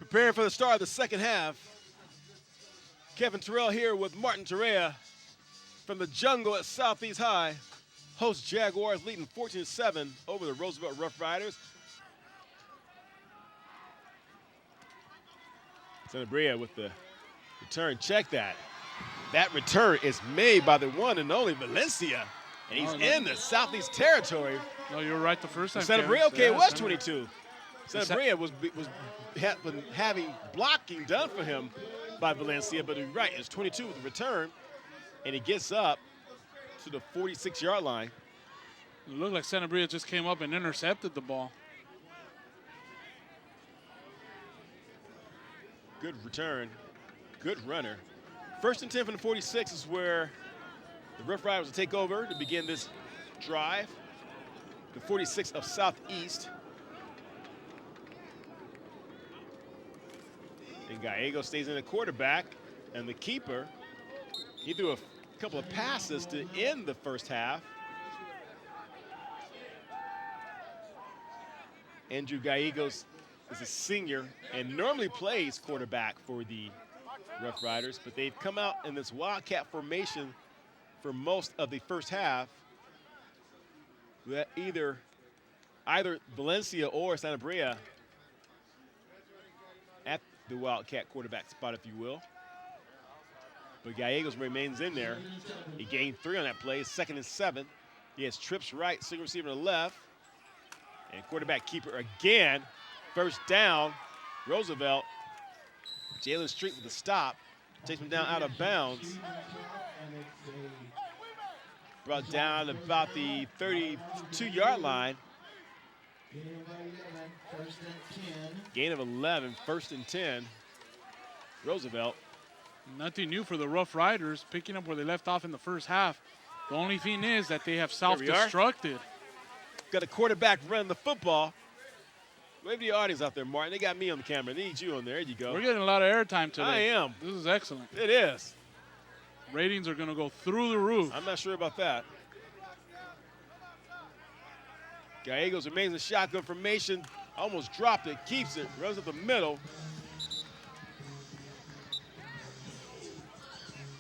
Preparing for the start of the second half. Kevin Terrell here with Martin Torrea from the jungle at Southeast High. Host Jaguars leading 14-7 over the Roosevelt Rough Riders. Sanabria with the return. Check that. That return is made by the one and only Valencia. And he's in the Southeast territory. No, you were right the first time. Sanabria, okay, it was 22. Sanabria was having blocking done for him by Valencia, but you're right, it's 22 with the return, and he gets up to the 46-yard line. It looked like Sanabria just came up and intercepted the ball. Good return, good runner. First and 10 from the 46 is where the Rough Riders will take over to begin this drive. The 46 of Southeast. And Gallego stays in the quarterback, and the keeper, he threw a couple of passes to end the first half. Andrew Gallegos is a senior and normally plays quarterback for the Rough Riders, but they've come out in this wildcat formation for most of the first half. That either Valencia or Sanabria at the wildcat quarterback spot, if you will. But Gallegos remains in there. He gained 3 on that play, 2nd and 7. He has trips right, single receiver to the left. And quarterback keeper again. First down, Roosevelt. Jalen Street with the stop. Takes him down out of bounds. Brought down about the 32-yard line. Gain of 11, 1st and 10. Roosevelt. Nothing new for the Rough Riders, picking up where they left off in the first half. The only thing is that they have self-destructed. Got a quarterback running the football. Wave to the audience out there, Martin. They got me on the camera. They need you on there. There you go. We're getting a lot of airtime today. I am. This is excellent. It is. Ratings are going to go through the roof. I'm not sure about that. Gallegos remains in shotgun formation. Almost dropped it, keeps it, runs up the middle.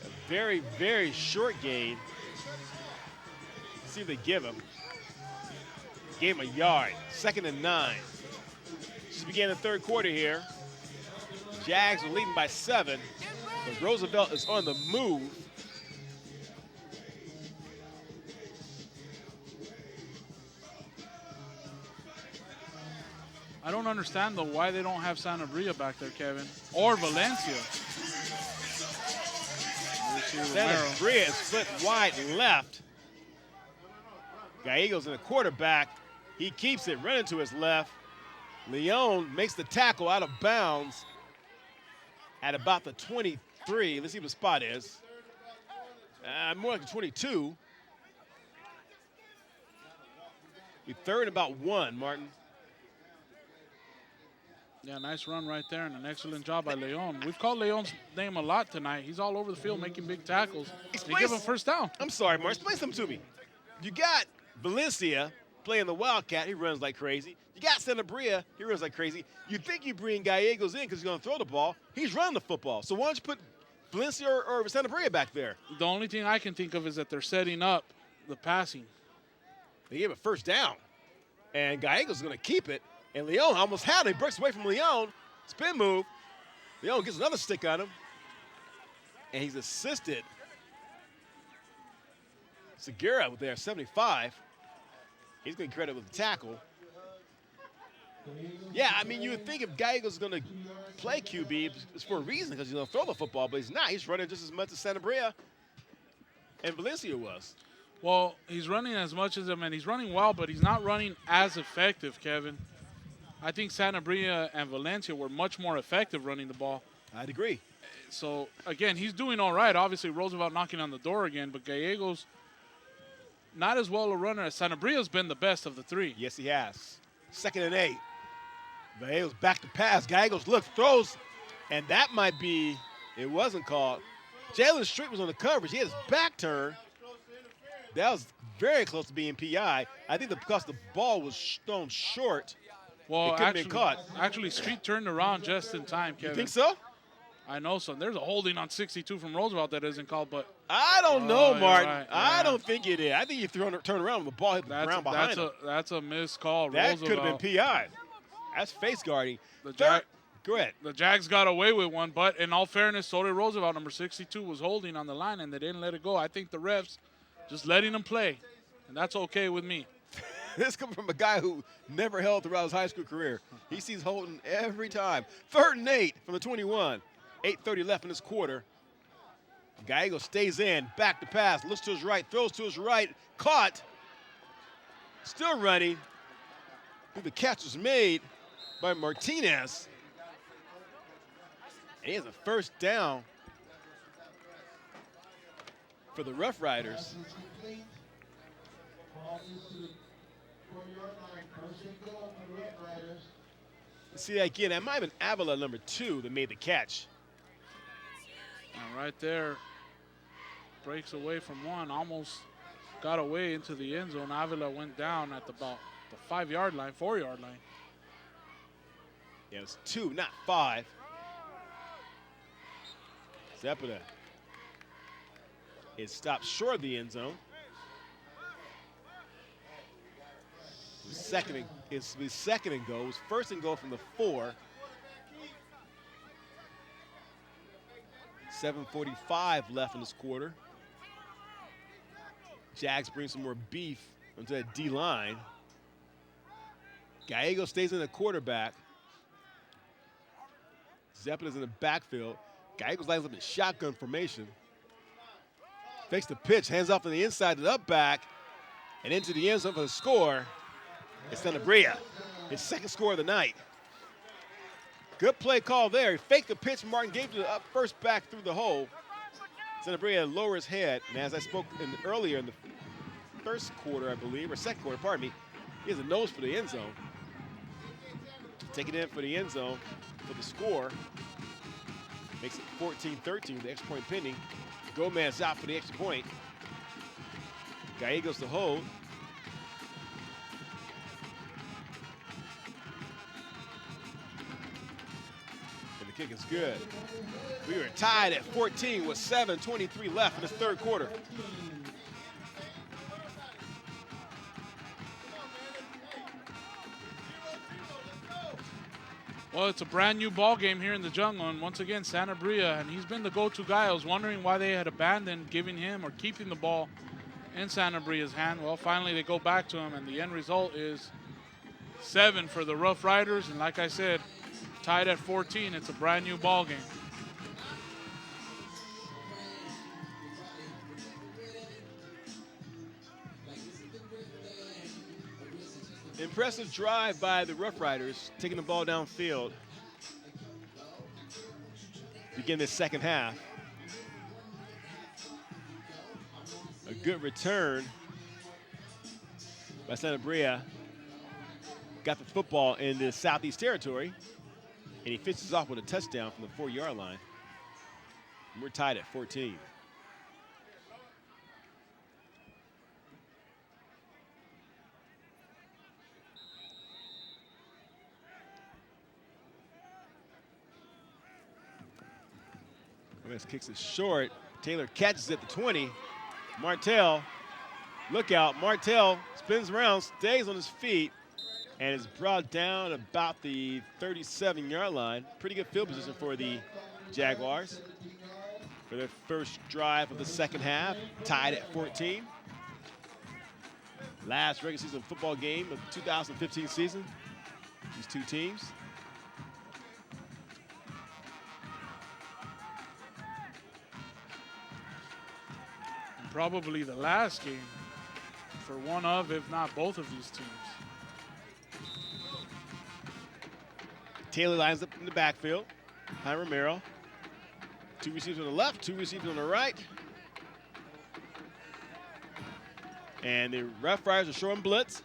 A very, very short gain. Let's see if they give him. Gave him a yard, 2nd and 9. Just began the third quarter here. Jags are leading by 7, but Roosevelt is on the move. I don't understand, though, why they don't have Sanabria back there, Kevin, or Valencia. Sanabria is split wide left. Gallegos in the quarterback. He keeps it running to his left. Leon makes the tackle out of bounds at about the 23. Let's see what the spot is. More like the 22. Be 3rd and about 1, Martin. Yeah, nice run right there and an excellent job by Leon. We've called Leon's name a lot tonight. He's all over the field making big tackles. They give him first down. I'm sorry, Martin. Explain something to me. You got Valencia playing the Wildcat. He runs like crazy. You got Sanabria. He runs like crazy. You think you bring Gallegos in because he's going to throw the ball. He's running the football. So why don't you put Valencia or Sanabria back there? The only thing I can think of is that they're setting up the passing. They gave it first down. And Gallegos is going to keep it. And Leon almost had it. He breaks away from Leon. Spin move. Leon gets another stick on him. And he's assisted. Segura with there, 75. He's getting credit with the tackle. Yeah, I mean, you would think if Gallegos is going to play QB, it's for a reason because he's going to throw the football, but he's not. He's running just as much as Sanabria and Valencia was. Well, he's running as much as him, and he's running well, but he's not running as effective, Kevin. I think Sanabria and Valencia were much more effective running the ball. I'd agree. So, again, he's doing all right. Obviously, Roosevelt knocking on the door again, but Gallegos not as well a runner as Sanabria's been the best of the 3. Yes, he has. 2nd and 8. Gallegos back to pass. Gallegos looks, throws, and that might be, it wasn't called. Jalen Street was on the coverage. He had his back turned. That was very close to being PI. I think because the ball was thrown short Well, it could have been caught. Actually, Street turned around just in time, Kevin. You think so? I know so. There's a holding on 62 from Roosevelt that isn't called, but I don't know, Martin. Right, I yeah. don't think it is. I think you turned around when the ball hit the ground behind him. That's a missed call. That Roosevelt. could have been PI. That's face guarding. Go ahead. The Jags got away with one, but in all fairness, so did Roosevelt. Number 62 was holding on the line, and they didn't let it go. I think the refs just letting him play, and that's okay with me. This comes from a guy who never held throughout his high school career. He sees holding every time. 3rd and 8 from the 21. 8:30 left in this quarter. Gallego stays in, back to pass, looks to his right, throws to his right, caught. Still running. The catch was made by Martinez. And he has a first down for the Rough Riders. See that again, that might have been Avila, number 2, that made the catch. And right there, breaks away from one, almost got away into the end zone. Avila went down at about the 5-yard line, 4-yard line. Yeah, it's 2, not 5. Zepeda is stopped short of the end zone. Second and goal. It was 1st and goal from the 4. 7:45 left in this quarter. Jags bring some more beef onto that D line. Gallego stays in the quarterback. Zepeda's in the backfield. Gallego lines up in shotgun formation. Fakes the pitch, hands off on the inside to the up back, and into the end zone for the score. It's Sanabria, his 2nd score of the night. Good play call there. He faked the pitch. Martin gave to the up first back through the hole. Sanabria lowers his head, and as I spoke earlier in the 1st quarter, I believe, or 2nd quarter, pardon me, he has a nose for the end zone. Take it in for the end zone for the score. Makes it 14-13, the extra point pending. Gomez out for the extra point. Gallegos to hold. And the kick is good. We were tied at 14 with 7:23 left in this 3rd quarter. Well, it's a brand new ball game here in the jungle, and once again, Sanabria, and he's been the go-to guy. I was wondering why they had abandoned giving him or keeping the ball in Sanabria's hand. Well, finally they go back to him, and the end result is 7 for the Rough Riders, and like I said, tied at 14. It's a brand new ball game. Impressive drive by the Rough Riders, taking the ball downfield. Begin this 2nd half. A good return by Sanabria. Got the football in the Southeast Territory, and he finishes off with a touchdown from the 4-yard line. And we're tied at 14. Gomez kicks it short. Taylor catches it at the 20. Martell, look out. Martell spins around, stays on his feet, and is brought down about the 37-yard line. Pretty good field position for the Jaguars for their first drive of the 2nd half, tied at 14. Last regular season football game of the 2015 season. These two teams. Probably the last game for one of, if not both of these teams. Taylor lines up in the backfield. Hi, Romero. 2 receivers on the left, 2 receivers on the right. And the Rough Riders are showing blitz.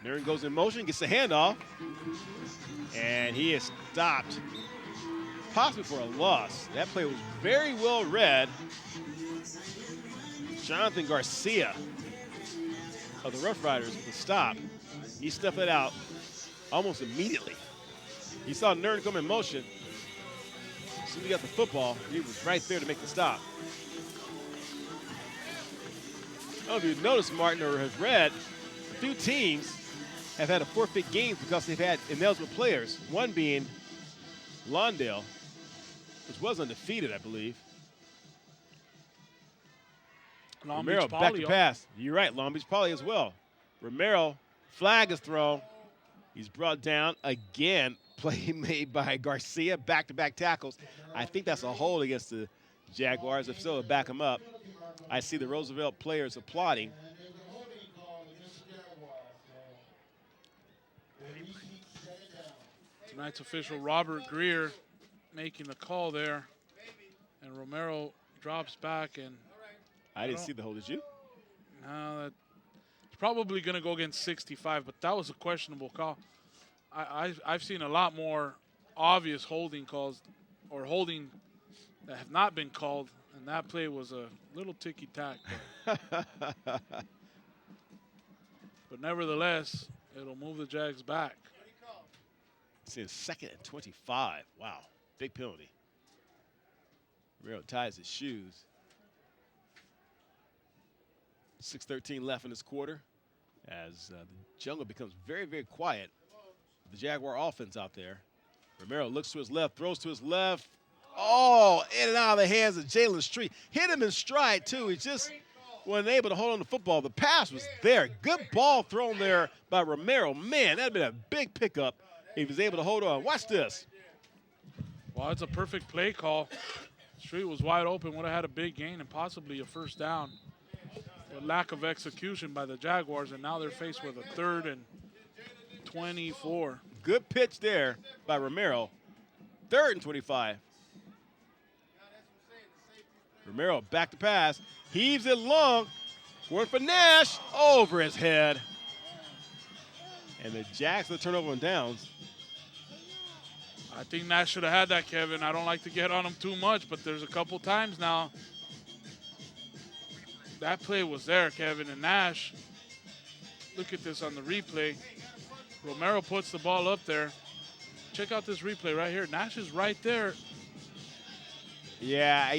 Nern goes in motion, gets the handoff. And he is stopped, possibly for a loss. That play was very well read. Jonathan Garcia of the Rough Riders with a stop. He stuffed it out almost immediately. He saw Nern come in motion. As soon as he got the football, he was right there to make the stop. I don't know if you've noticed, Martin, or have read, a few teams have had to forfeit games because they've had ineligible players. One being Lawndale, which was undefeated, I believe. Long Romero Beach back Poly. to pass. You're right, Long Beach Poly as well. Romero, flag is thrown. He's brought down again. Play made by Garcia, back-to-back tackles. I think that's a hold against the Jaguars. If so, it'll back him up. I see the Roosevelt players applauding. Tonight's official, Robert Greer, making the call there. And Romero drops back, and I didn't see the hold, did you? no, that's probably going to go against 65, but that was a questionable call. I've seen a lot more obvious holding calls or holding that have not been called, and that play was a little ticky-tack. But nevertheless, it'll move the Jags back. It's in 2nd and 25. Wow, big penalty. Romero ties his shoes. 6:13 left in this quarter as the jungle becomes very, very quiet. The Jaguar offense out there. Romero looks to his left, throws to his left. Oh, in and out of the hands of Jalen Street. Hit him in stride, too. He just wasn't able to hold on to the football. The pass was there. Good ball thrown there by Romero. Man, that would have been a big pickup if he was able to hold on. Watch this. Well, it's a perfect play call. Street was wide open, would have had a big gain and possibly a first down. But lack of execution by the Jaguars, and now they're faced with a 3rd and 24. Good pitch there by Romero. 3rd and 25. Romero back to pass. Heaves it long. Going for Nash. Over his head. And the Jags will turn over on downs. I think Nash should have had that, Kevin. I don't like to get on him too much, but there's a couple times now. That play was there, Kevin, and Nash. Look at this on the replay. Romero puts the ball up there. Check out this replay right here. Nash is right there. Yeah,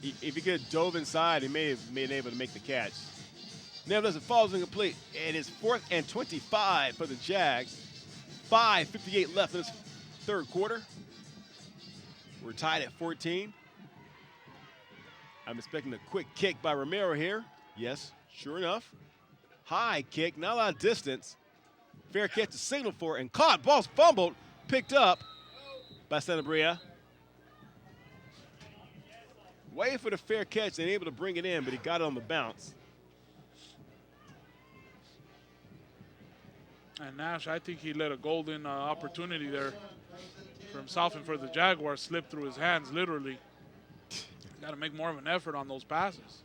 if he could have dove inside, he may have been able to make the catch. Nevertheless, it falls incomplete. It is 4th and 25 for the Jags. 5:58 left in this 3rd quarter. We're tied at 14. I'm expecting a quick kick by Romero here. Yes, sure enough. High kick, not a lot of distance. Fair catch to signal for, and caught. Ball's fumbled, picked up by Sanabria. Waiting for the fair catch and able to bring it in, but he got it on the bounce. And Nash, I think he let a golden opportunity there for himself and for the Jaguars slip through his hands, literally. Got to make more of an effort on those passes.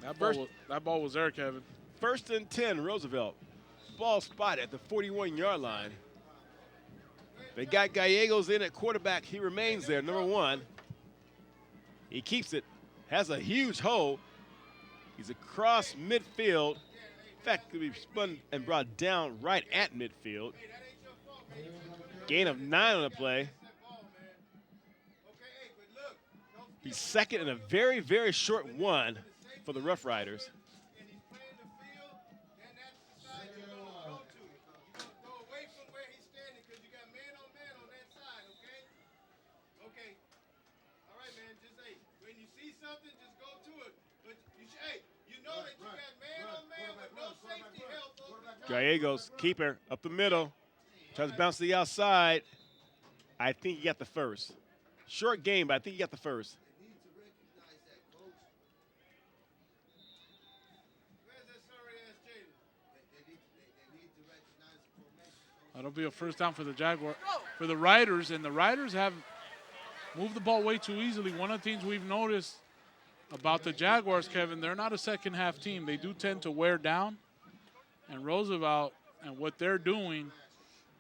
That ball was there, Kevin. 1st and 10, Roosevelt. Ball spotted at the 41-yard line. They got Gallegos in at quarterback. He remains there, number 1. He keeps it, has a huge hole. He's across midfield. In fact, could be spun and brought down right at midfield. Gain of 9 on the play. He's 2nd and a very, very short one for the Rough Riders. Gallegos, keeper, up the middle. Tries to bounce to the outside. I think he got the first. Short game, but I think he got the first. That'll be a first down for the Jaguar, for the Riders, and the Riders have moved the ball way too easily. One of the things we've noticed about the Jaguars, Kevin, they're not a second half team. They do tend to wear down, and Roosevelt and what they're doing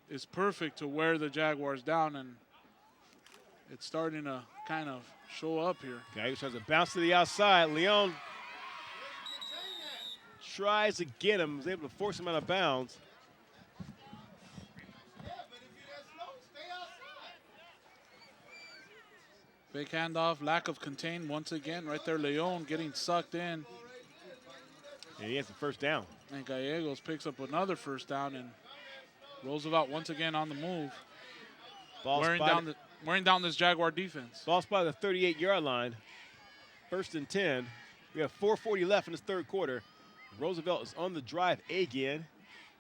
is perfect to wear the Jaguars down, and it's starting to kind of show up here. Gallegos tries to bounce to the outside. Leon tries to get him, was able to force him out of bounds. Big handoff, lack of contain once again. Right there, Leon getting sucked in. And he has the first down. And Gallegos picks up another first down, and Roosevelt once again on the move. Wearing down this Jaguar defense. Ball spot at the 38-yard line. 1st and 10. We have 4:40 left in this third quarter. Roosevelt is on the drive again.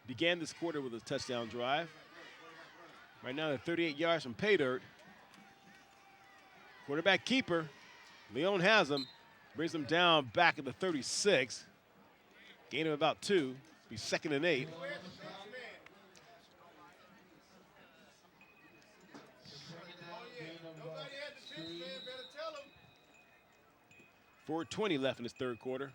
Began this quarter with a touchdown drive. Right now they're 38 yards from pay dirt. Quarterback keeper. Leon has him. Brings him down back at the 36. Gain of about 2. Be 2nd and 8. .420 left in this third quarter.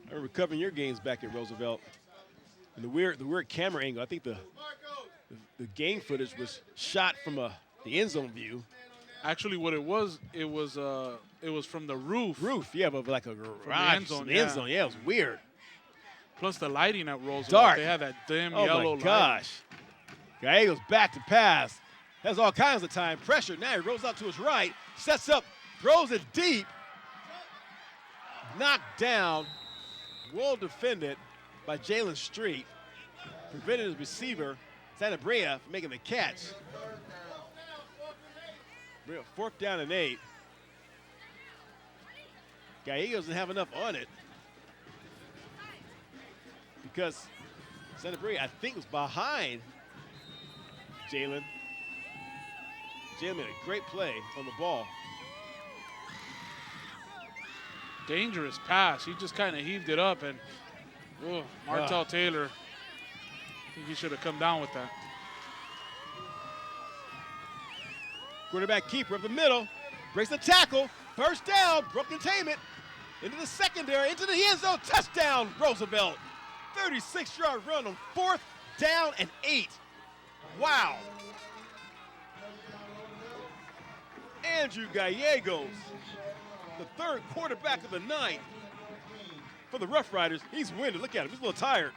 I remember covering your games back at Roosevelt. And the weird camera angle, I think the game footage was shot from the end zone view. Actually, what it was from the roof. Yeah, but like a garage. End zone, yeah, it was weird. Plus the lighting at Roosevelt. Dark. They had that dim Oh yellow my gosh. light. Gallegos back to pass. Has all kinds of time. Pressure. Now he rolls out to his right. Sets up. Throws it deep. Knocked down. Well defended by Jalen Street. Prevented his receiver, Santa Brea, from making the catch. 4th down and 8. Gallegos doesn't have enough on it because Santa Brea, I think, was behind Jalen. Jalen made a great play on the ball. Dangerous pass. He just kind of heaved it up, and Martell Taylor, I think he should have come down with that. Quarterback keeper up the middle, breaks the tackle, first down, broke containment, into the secondary, into the end zone, touchdown, Roosevelt. 36-yard run on 4th down and 8. Wow. Andrew Gallegos, the third quarterback of the night for the Rough Riders. He's winded. Look at him. He's a little tired.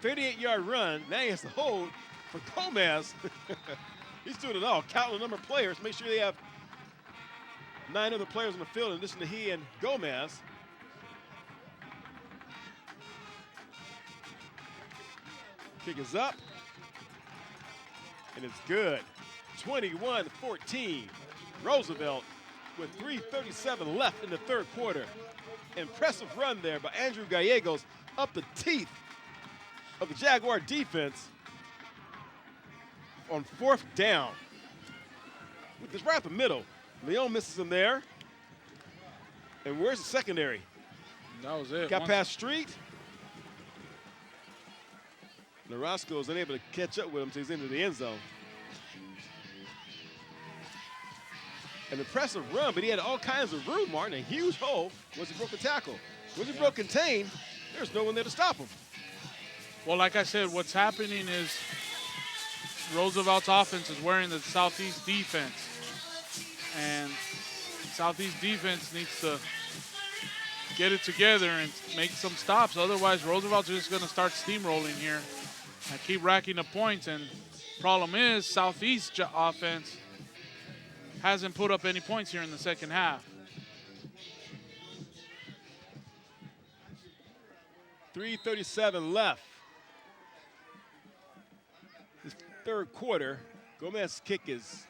38-yard run. Now he has to hold for Gomez. He's doing it all. Counting the number of players. Make sure they have 9 other players on the field in addition to he and Gomez. Kick is up. And it's good. 21-14. Roosevelt with 3:37 left in the third quarter. Impressive run there by Andrew Gallegos up the teeth of the Jaguar defense on 4th down. With this right up the middle. Leon misses him there. And where's the secondary? That was it. Got past Street. Narasco was unable to catch up with him until he's into the end zone. An impressive run, but he had all kinds of room, Martin. A huge hole once he broke the tackle. Once he broke contain, there's no one there to stop him. Well, like I said, what's happening is Roosevelt's offense is wearing the Southeast defense. And Southeast defense needs to get it together and make some stops. Otherwise, Roosevelt's just going to start steamrolling here and keep racking up points. And problem is, Southeast offense hasn't put up any points here in the second half. 3:37 left. This third quarter, Gomez's kick is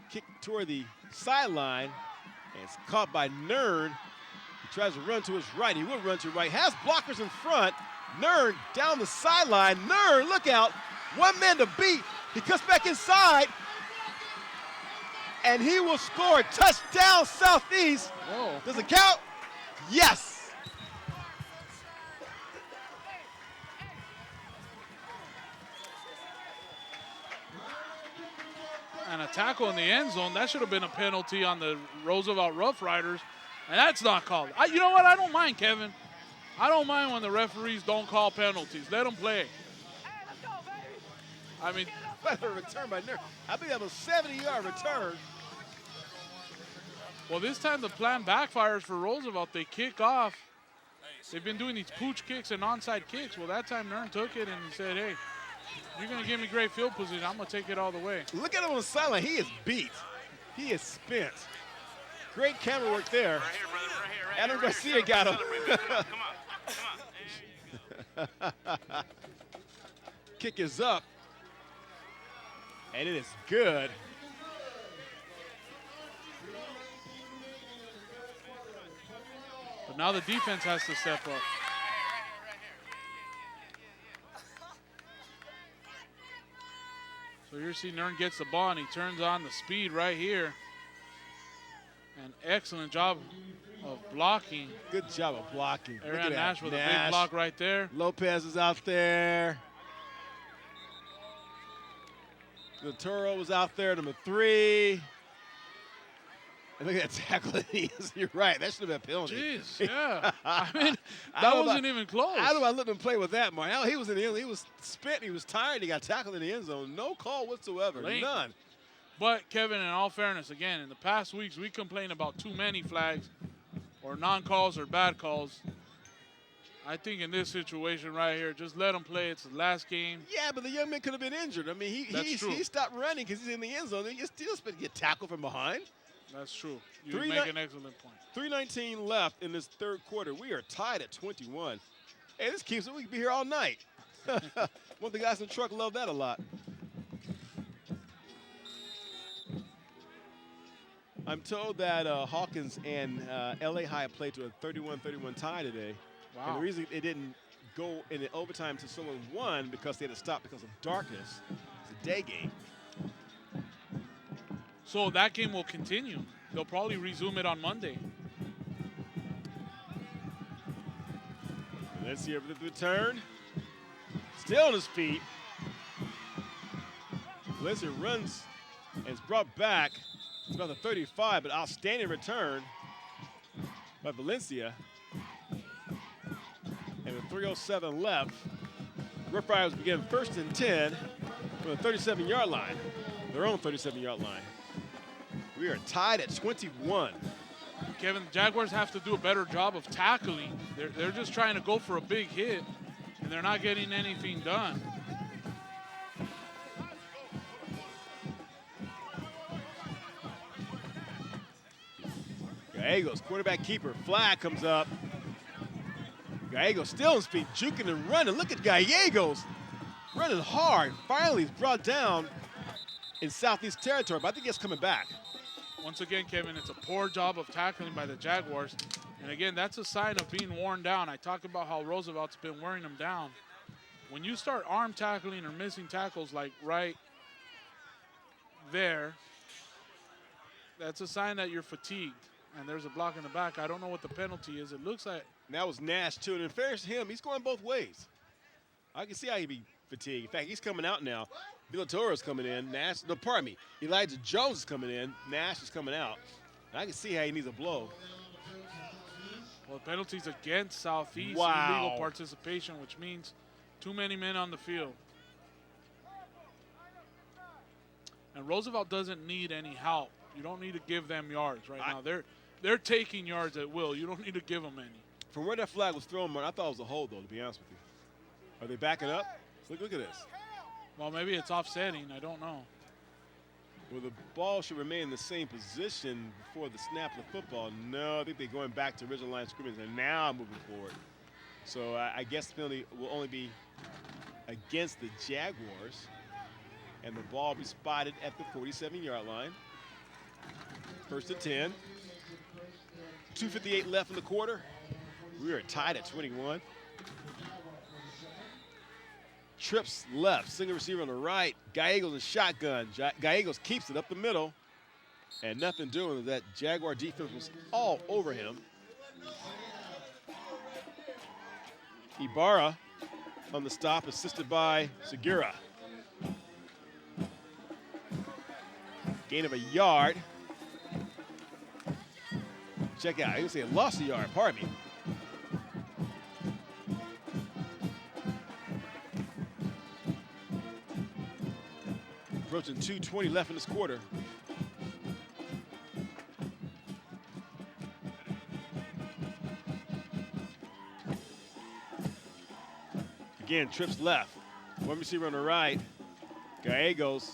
kicked toward the sideline, and it's caught by Nern. He tries to run to his right. He will run to his right. Has blockers in front. Nern down the sideline. Nern, look out. One man to beat. He cuts back inside. And he will score a touchdown Southeast. Whoa. Does it count? Yes. And a tackle in the end zone, that should have been a penalty on the Roosevelt Rough Riders, and that's not called. You know what? I don't mind, Kevin. I don't mind when the referees don't call penalties. Let them play. I mean, What a return by Nern. I think that was a 70-yard return. well, this time the plan backfires for Roosevelt. They kick off. They've been doing these pooch kicks and onside kicks. Well, that time Nern took it and he said, hey, you're going to give me great field position. I'm going to take it all the way. Look at him on the sideline. He is beat. He is spent. Great camera work there. Right here, brother. Right here. Right Adam here, right Garcia here. got him. Come on. Come on. There you go. Kick is up. And it is good. But now the defense has to step up. So here see Nern gets the ball and he turns on the speed right here. An excellent job of blocking. Good job of blocking. Look Aaron at Nash that. with a big block right there. Lopez is out there. Laturo was out there, number 3. And look at that tackle. You're right. That should have been a penalty. Jeez, yeah. I mean, that wasn't even close. I don't know. I let him play with that, Mark. He was in the end. He was spent. He was tired. He got tackled in the end zone. No call whatsoever. Late. None. But, Kevin, in all fairness, again, in the past weeks, we complain about too many flags or non-calls or bad calls. I think in this situation right here, just let him play. It's the last game. Yeah, but the young man could have been injured. I mean, True. he stopped running because he's in the end zone. He still supposed to get tackled from behind. That's true. You make an excellent point. 3:19 left in this third quarter. We are tied at 21. Hey, this keeps it. We could be here all night. One of the guys in the truck love that a lot. I'm told that Hawkins and LA High played to a 31-31 tie today. Wow. And the reason it didn't go in the overtime to someone won because they had to stop because of darkness. It's a day game. So that game will continue. They'll probably resume it on Monday. And let's see the return. Still on his feet. Valencia runs and is brought back. It's about the 35, but outstanding return by Valencia. And with 3:07 left, Rough Riders begin 1st and 10 from the 37-yard line, their own 37-yard line. We are tied at 21. Kevin, the Jaguars have to do a better job of tackling. They're just trying to go for a big hit, and they're not getting anything done. Gallegos, quarterback keeper. Flag comes up. Gallegos still on speed, juking and running. Look at Gallegos running hard. Finally, he's brought down in Southeast territory, but I think he's coming back. Once again, Kevin, it's a poor job of tackling by the Jaguars. And again, that's a sign of being worn down. I talked about how Roosevelt's been wearing them down. When you start arm tackling or missing tackles like right there, that's a sign that you're fatigued. And there's a block in the back. I don't know what the penalty is. It looks like. And that was Nash, too. And in fairness to him, he's going both ways. I can see how he'd be fatigued. In fact, he's coming out now. Villatoro's coming in. Nash, no, pardon me. Elijah Jones is coming in. Nash is coming out. And I can see how he needs a blow. Well, the penalty's against Southeast. Wow. Illegal participation, which means too many men on the field. And Roosevelt doesn't need any help. You don't need to give them yards right now. They're taking yards at will. You don't need to give them any. From where that flag was thrown, Mark, I thought it was a hold, though, to be honest with you. Are they backing up? Look at this. Well, maybe it's offsetting. I don't know. Well, the ball should remain in the same position before the snap of the football. No, I think they're going back to original line of scrimmage and now moving forward. So I guess the penalty will only be against the Jaguars. And the ball will be spotted at the 47-yard line. 1st and 10. 2:58 left in the quarter. We are tied at 21. Trips left, single receiver on the right. Gallegos in shotgun. Gallegos keeps it up the middle. And nothing doing. That Jaguar defense was all over him. Ibarra on the stop, assisted by Segura. Gain of a yard. Check out, I can say lost a yard, pardon me. Approaching 2:20 left in this quarter. Again, trips left. One receiver on the right. Gallegos,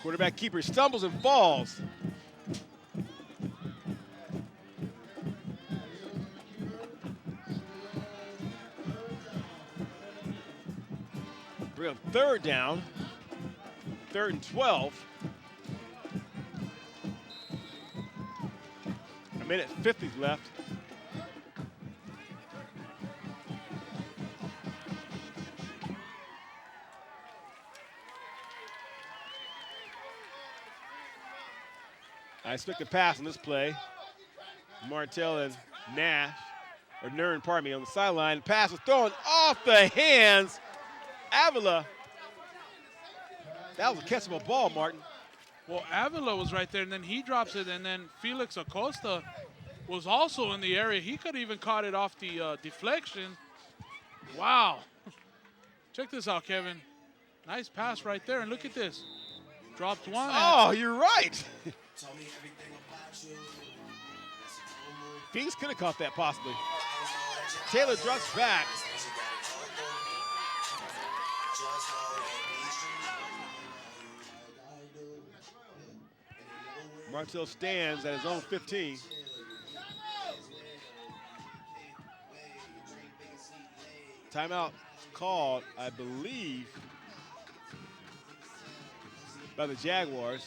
quarterback keeper, stumbles and falls. Bring up third down. 3rd and 12. A minute 50 left. I expect a pass on this play. Martell and Nern, pardon me, on the sideline. Pass is thrown off the hands. Avila. That was a catchable ball, Martin. Well, Avila was right there, and then he drops it, and then Felix Acosta was also in the area. He could have even caught it off the deflection. Wow. Check this out, Kevin. Nice pass right there, and look at this. Dropped one. Oh, you're right. Felix could have caught that possibly. Taylor drops back. Martell stands at his own 15. Timeout called, I believe, by the Jaguars.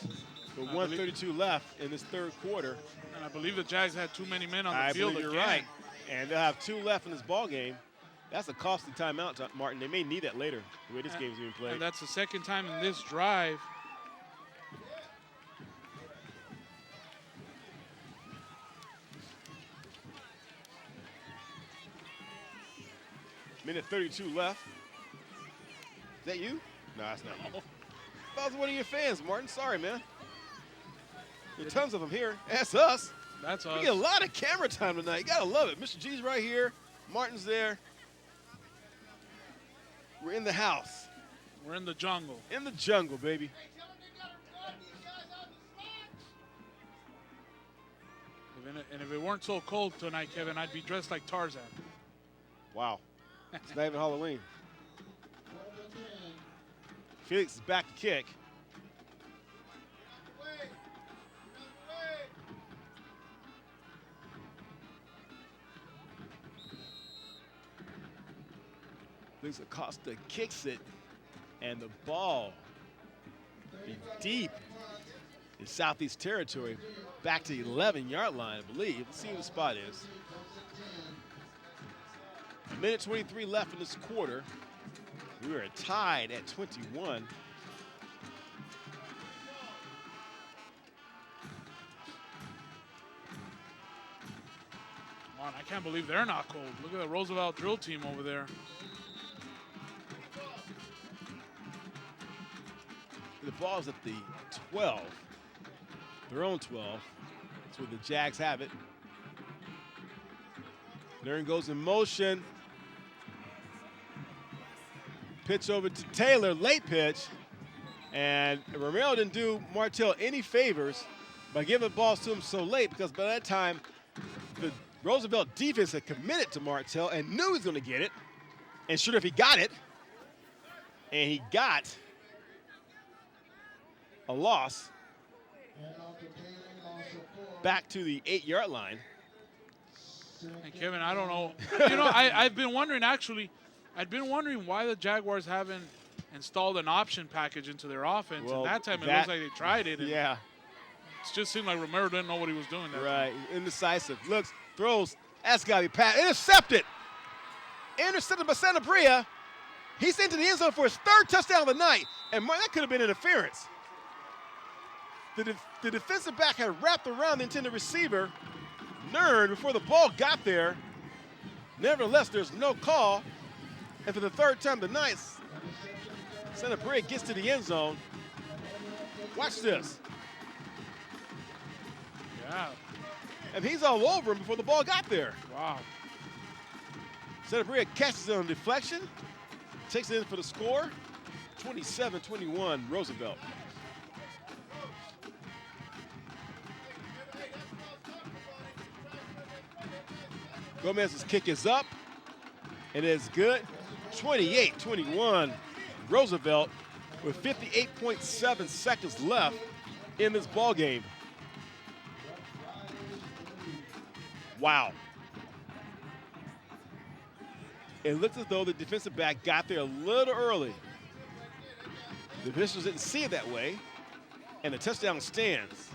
With 1:32 left in this third quarter. And I believe the Jags had too many men on the I field believe again. you're right. And they'll have 2 left in this ball game. That's a costly timeout, Martin. They may need that later, the way this game's being played. And that's the second time in this drive. Minute 32 left. Is that you? No, that's not you. That was one of your fans, Martin. Sorry, man. There are tons of them here. That's us. That's us. We get a lot of camera time tonight. You gotta love it. Mr. G's right here. Martin's there. We're in the house. We're in the jungle. In the jungle, baby. And if it weren't so cold tonight, Kevin, I'd be dressed like Tarzan. Wow. It's not even Halloween. Felix is back to kick. Felix Acosta kicks it, and the ball is deep in Southeast territory, back to the 11-yard line, I believe. Let's see who the spot is. A minute 23 left in this quarter. We are tied at 21. Come on, I can't believe they're not cold. Look at the Roosevelt drill team over there. The ball's at the 12, their own 12. That's where the Jags have it. Nern goes in motion. Pitch over to Taylor, late pitch. And Romero didn't do Martell any favors by giving balls to him so late, because by that time, the Roosevelt defense had committed to Martell and knew he was going to get it. And sure enough, he got it. And he got a loss back to the 8-yard line. And Kevin, I don't know. You know, I've been wondering, actually, why the Jaguars haven't installed an option package into their offense. Well, and that time it looks like they tried it. And yeah. It just seemed like Romero didn't know what he was doing. Right, indecisive. Looks, throws, that's got to be passed. Intercepted. Intercepted by Sanabria. He's into the end zone for his 3rd touchdown of the night. And that could have been interference. The defensive back had wrapped around the intended receiver, Nern, before the ball got there. Nevertheless, there's no call. And for the 3rd time tonight, Sanabria gets to the end zone. Watch this. Yeah. And he's all over him before the ball got there. Wow. Sanabria catches it on deflection, takes it in for the score. 27-21, Roosevelt. Gomez's kick is up, and it's good. 28-21. Roosevelt with 58.7 seconds left in this ball game. Wow. It looks as though the defensive back got there a little early. The officials didn't see it that way, and the touchdown stands.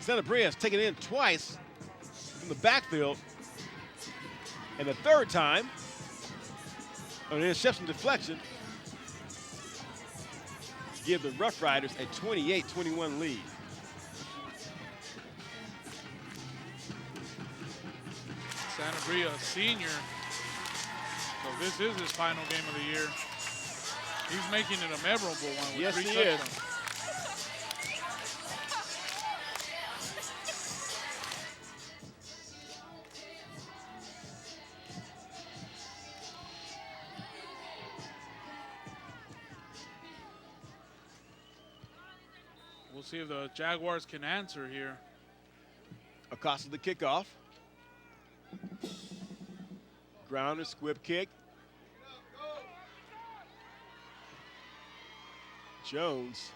Sanabria has taken it in twice from the backfield, and the third time, an interception deflection, to give the Rough Riders a 28-21 lead. Sanabria, senior. So this is his final game of the year. He's making it a memorable one with Yes, 3 he touchdowns. is. We'll see if the Jaguars can answer here. Acosta the kickoff. Grounder, squib kick. Jones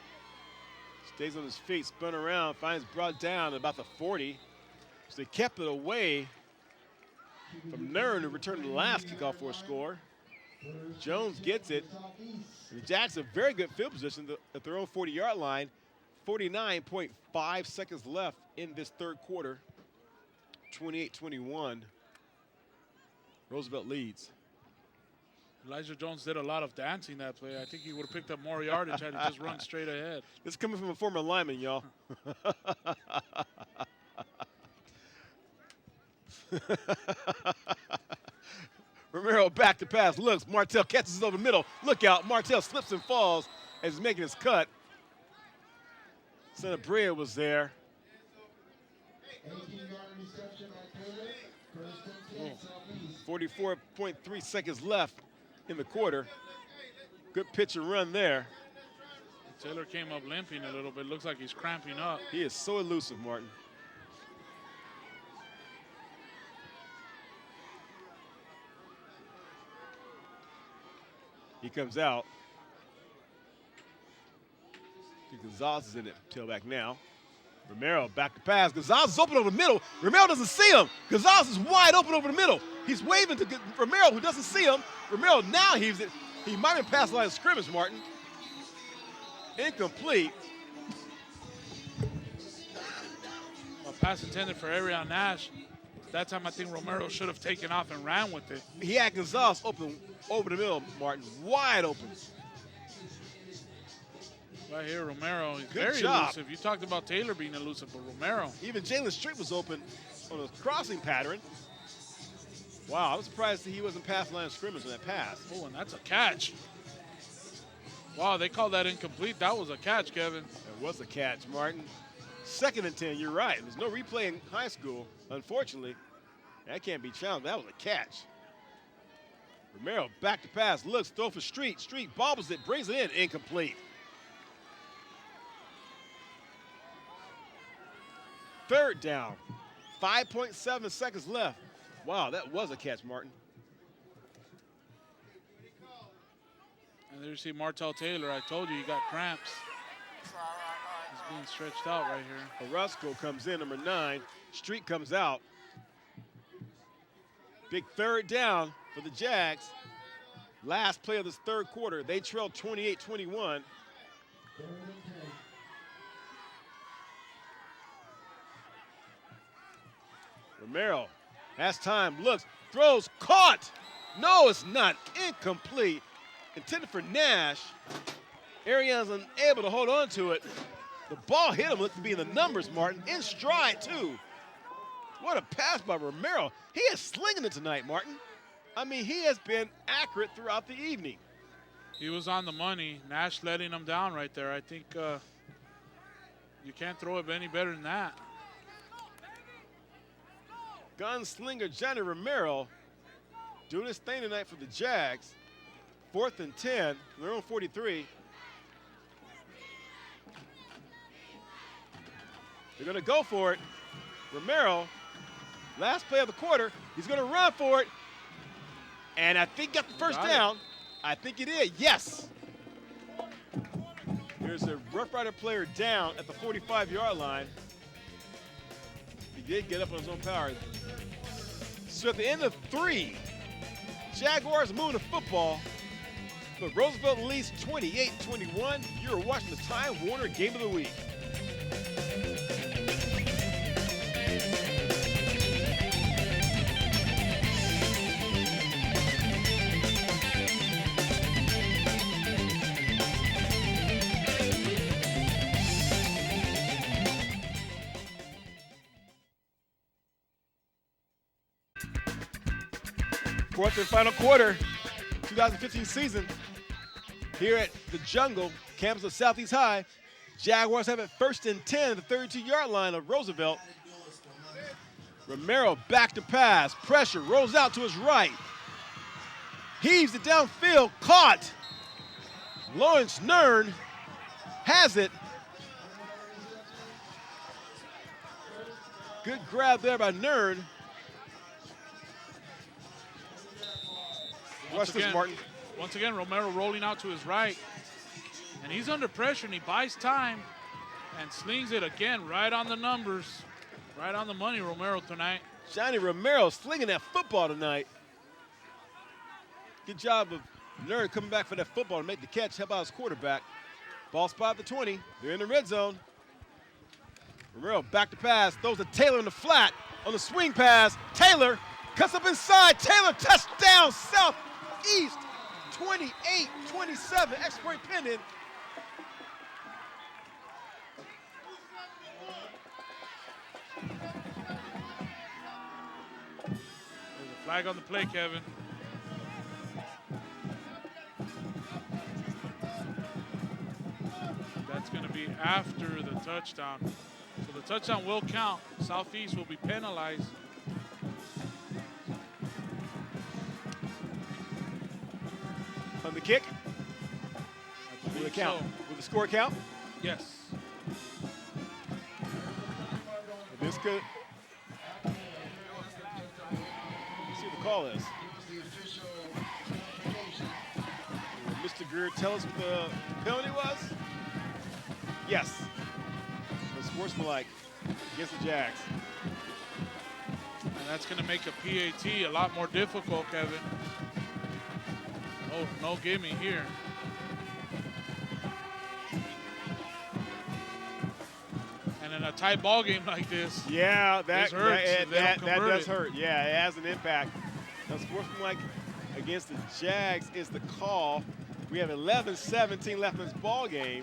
stays on his feet, spun around, finds brought down at about the 40. So they kept it away from Nern to return the last kickoff for a score. Jones gets it. And the Jags have very good field position at their own 40-yard line. 49.5 seconds left in this third quarter. 28-21. Roosevelt leads. Elijah Jones did a lot of dancing that play. I think he would have picked up more yardage had he just run straight ahead. This is coming from a former lineman, y'all. Romero back to pass, looks. Martell catches it over the middle. Look out, Martell slips and falls as he's making his cut. Sanabria was there. 44.3 seconds left in the quarter. Good pitch and run there. Taylor came up limping a little bit. Looks like he's cramping up. He is so elusive, Martin. He comes out. I think Gonzalez is in it. Tailback now. Romero back to pass. Gonzalez is open over the middle. Romero doesn't see him. Gonzalez is wide open over the middle. He's waving to Romero, who doesn't see him. Romero now heaves it. He might have passed the line of scrimmage, Martin. Incomplete. A pass intended for Arion Nash. That time I think Romero should have taken off and ran with it. He had Gonzalez open over the middle, Martin. Wide open. Right here, Romero, he's Good very job. elusive. You talked about Taylor being elusive, but Romero. Even Jalen Street was open on a crossing pattern. Wow, I was surprised that he wasn't past the line of scrimmage on that pass. Oh, and that's a catch. Wow, they called that incomplete. That was a catch, Kevin. It was a catch, Martin. 2nd and 10, you're right. There's no replay in high school, unfortunately. That can't be challenged. That was a catch. Romero back to pass, looks, throw for Street. Street bobbles it, brings it in, incomplete. 3rd down, 5.7 seconds left. Wow, that was a catch, Martin. And there you see Martell Taylor. I told you he got cramps. He's being stretched out right here. Orozco comes in, number 9. Street comes out. Big 3rd down for the Jags. Last play of this third quarter. They trail 28-21. Romero has time, looks, throws, caught. No, it's not. Incomplete. Intended for Nash. Arion's unable to hold on to it. The ball hit him, looked to be in the numbers, Martin. In stride, too. What a pass by Romero. He is slinging it tonight, Martin. I mean, he has been accurate throughout the evening. He was on the money. Nash letting him down right there. I think you can't throw it any better than that. Gunslinger Johnny Romero doing his thing tonight for the Jags. 4th and 10, their own 43. They're going to go for it. Romero Last play of the quarter. He's going to run for it. And I think got the first down. I think he did. Yes. There's a Rough Rider player down at the 45-yard line. He did get up on his own power. So at the end of 3, Jaguars moving the football. But Roosevelt leads 28-21. You're watching the Time Warner Game of the Week. Fourth and final quarter, 2015 season. Here at the Jungle, campus of Southeast High, Jaguars have it 1st and 10 at the 32-yard line of Roosevelt. Romero back to pass, pressure, rolls out to his right. Heaves it downfield, caught. Lawrence Nern has it. Good grab there by Nern. Watch this, Martin. Once again, Romero rolling out to his right. And he's under pressure, and he buys time and slings it again right on the numbers. Right on the money, Romero tonight. Johnny Romero slinging that football tonight. Good job of Nern coming back for that football to make the catch. How about his quarterback? Ball spot at the 20. They're in the red zone. Romero back to pass. Throws to Taylor in the flat on the swing pass. Taylor cuts up inside. Taylor touchdown Southeast. 28-27. Exploit pending. There's a flag on the play, Kevin. That's going to be after the touchdown. So the touchdown will count. Southeast will be penalized. On the kick. I Will believe it count? so. Will the score count? Yes. This could. Let's see what the call is. Mr. Greer, tell us what the penalty was. Yes. Unsportsmanlike against the Jags. And that's going to make a PAT a lot more difficult, Kevin. Oh, no gimme here. And in a tight ball game like this, Yeah, that hurts. that does hurt. Yeah, it has an impact. Unsportsmanlike against the Jags is the call. We have 11-17 left in this ball game.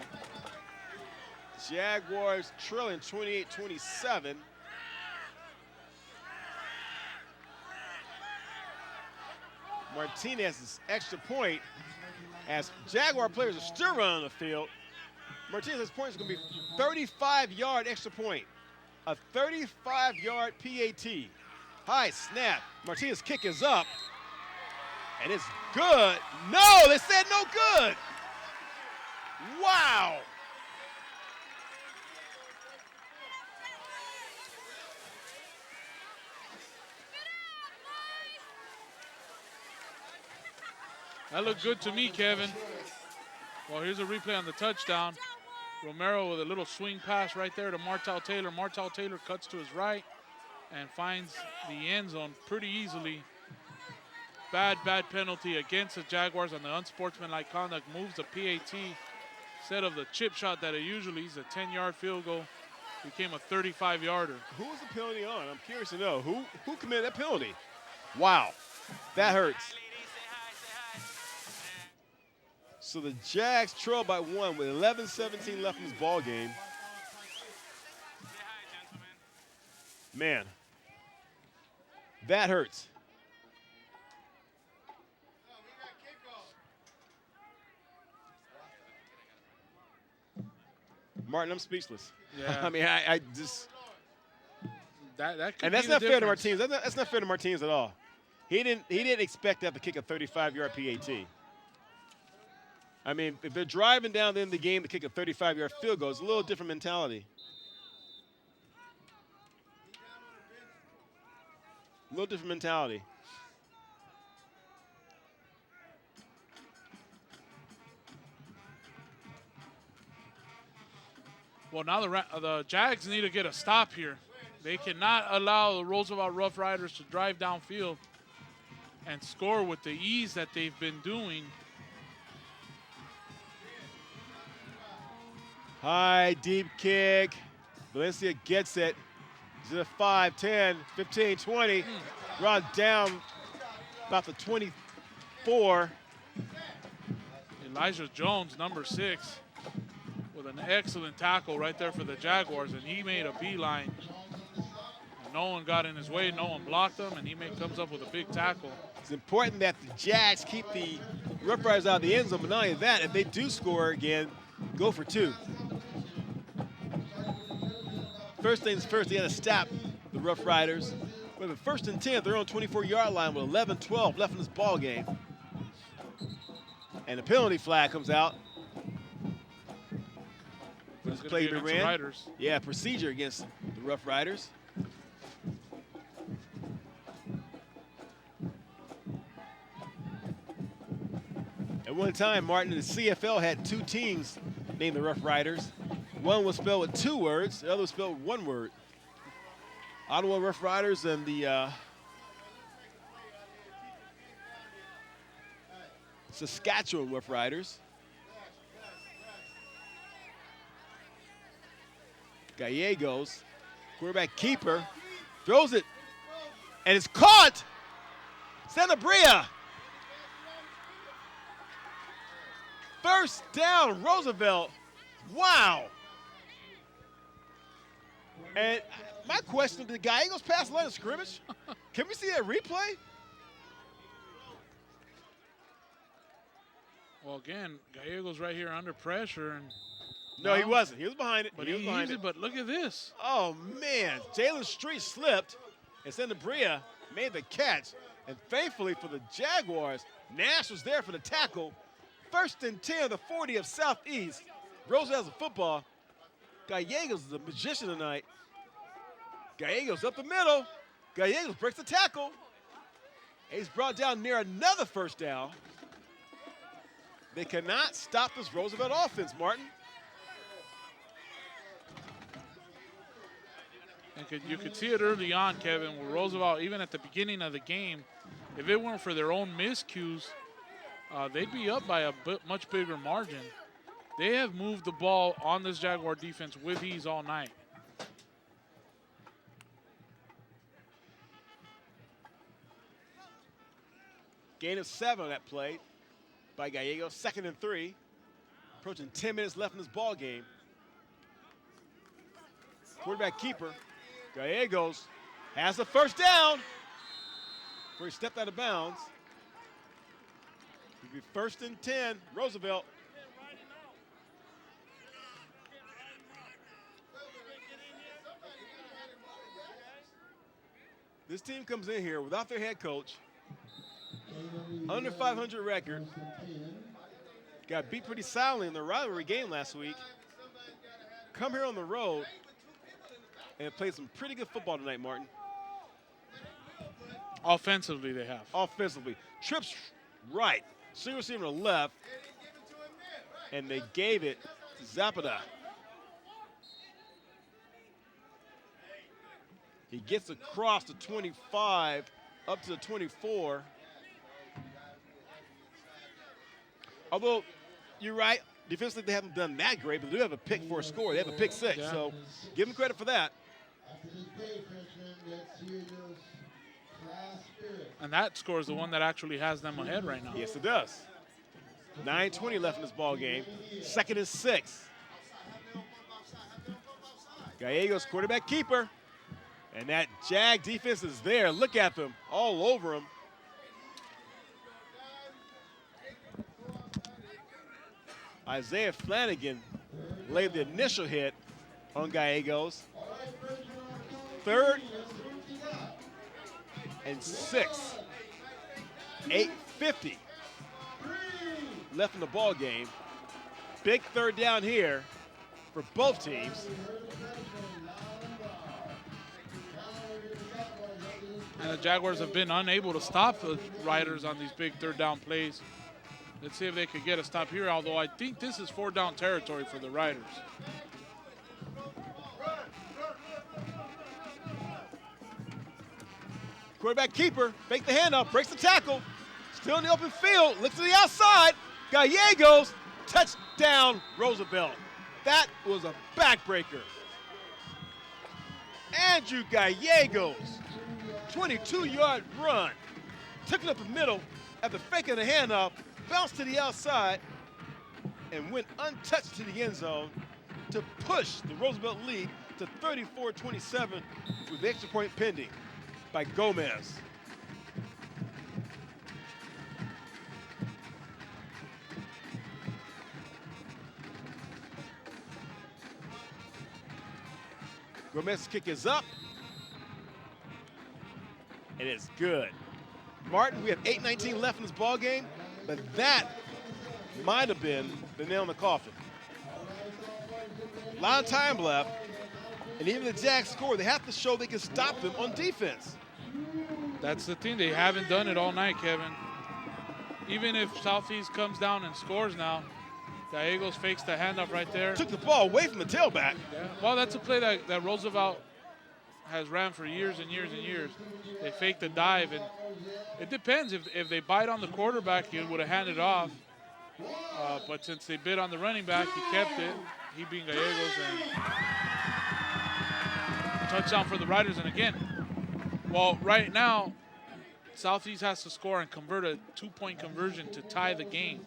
Jaguars trailing 28-27. Martinez's extra point, as Jaguar players are still running on the field. Martinez's point is going to be 35-yard extra point, a 35-yard PAT. High snap. Martinez's kick is up, and it's good. No, they said no good. Wow. that looked good to me, Kevin. Well, here's a replay on the touchdown. Romero with a little swing pass right there to Martell Taylor. Martell Taylor cuts to his right and finds the end zone pretty easily. Bad penalty against the Jaguars on the unsportsmanlike conduct. Moves the PAT instead of the chip shot that it usually is, a 10-yard field goal. Became a 35-yarder. Who was the penalty on? I'm curious to know. Who committed that penalty? Wow. That hurts. So the Jags trail by 1 with 11-17 left in this ball game. Man, that hurts. Martin, I'm speechless. Yeah. I mean, I just. That could And that's be the not fair to difference. Martinez. That's not fair to Martinez at all. He didn't expect to have to kick a 35-yard PAT. I mean, if they're driving down the end of the game to kick a 35-yard field goal, it's a little different mentality. A little different mentality. Well, now the Jags need to get a stop here. They cannot allow the Roosevelt Rough Riders to drive downfield and score with the ease that they've been doing. High, deep kick. Valencia gets it. He's at 5, 10, 15, 20. Brought down about the 24. Elijah Jones, number 6, with an excellent tackle right there for the Jaguars, and he made a beeline. And no one got in his way, no one blocked him, and he comes up with a big tackle. It's important that the Jags keep the Rough Riders out of the end zone, but not only that, if they do score again, go for 2. First things first, they got to stop the Rough Riders. With a 1st and 10, they're on 24-yard line with 11-12 left in this ball game. And the penalty flag comes out. For this play to be ran. Riders. Yeah, procedure against the Rough Riders. At one time, Martin, the CFL had 2 teams named the Rough Riders. One was spelled with 2 words, the other was spelled with 1 word. Ottawa Rough Riders and the Saskatchewan Rough Riders. Gallegos, quarterback keeper, throws it, and it's caught! Sanabria! First down, Roosevelt. Wow! And my question, did Gallegos pass the line of scrimmage? Can we see that replay? Well, again, Gallegos right here under pressure. And No, he wasn't. He was behind it. But he was behind it. But look at this. Oh, man. Jalen Street slipped, and Sanabria made the catch. And thankfully for the Jaguars, Nash was there for the tackle. 1st and 10, the 40 of Southeast. Roosevelt has a football. Gallegos is a magician tonight. Gallegos up the middle. Gallegos breaks the tackle. He's brought down near another 1st down. They cannot stop this Roosevelt offense, Martin. And you could see it early on, Kevin, where Roosevelt, even at the beginning of the game, if it weren't for their own miscues, they'd be up by a much bigger margin. They have moved the ball on this Jaguar defense with ease all night. Gain of 7 on that play by Gallegos. 2nd and 3. Approaching 10 minutes left in this ball game. Quarterback keeper, Gallegos, has the 1st down. Before he stepped out of bounds. It'll be 1st and 10, Roosevelt. This team comes in here without their head coach. Under 500 record. Got beat pretty soundly in the rivalry game last week. Come here on the road and play some pretty good football tonight, Martin. Offensively, they have. Offensively. Trips right. Single receiver to left. And they gave it to Zapata. He gets across the 25 up to the 24. Although, you're right, defensively they haven't done that great, but they do have a pick for a score. They have a pick 6, Yeah. so give them credit for that. And that score is the one that actually has them ahead right now. Yes, it does. 9:20 left in this ball game. 2nd and 6. Gallegos, quarterback keeper. And that Jag defense is there. Look at them, all over them. Isaiah Flanagan laid the initial hit on Gallegos. 3rd and 6. 8:50 left in the ball game. Big 3rd down here for both teams. And the Jaguars have been unable to stop the Riders on these big third down plays. Let's see if they could get a stop here, although I think this is 4th down territory for the Riders. Quarterback keeper, fake the handoff, breaks the tackle. Still in the open field, looks to the outside. Gallegos, touchdown, Roosevelt. That was a backbreaker. Andrew Gallegos, 22-yard run. Took it up the middle after faking the handoff, bounced to the outside, and went untouched to the end zone to push the Roosevelt lead to 34-27 with the extra point pending by Gomez. Gomez's kick is up, and it's good. Martin, we have 8:19 left in this ball game, but that might have been the nail in the coffin. A lot of time left, and even the Jags score, they have to show they can stop them on defense. That's the thing. They haven't done it all night, Kevin. Even if Southeast comes down and scores now, Gallegos fakes the handoff right there. Took the ball away from the tailback. Yeah. Well, that's a play that Roosevelt has ran for years and years and years. They fake the dive, and it depends. If they bite on the quarterback, he would have handed off. But since they bit on the running back, he kept it. He being Gallegos, and touchdown for the Riders. And again, well, right now, Southeast has to score and convert a 2-point conversion to tie the game.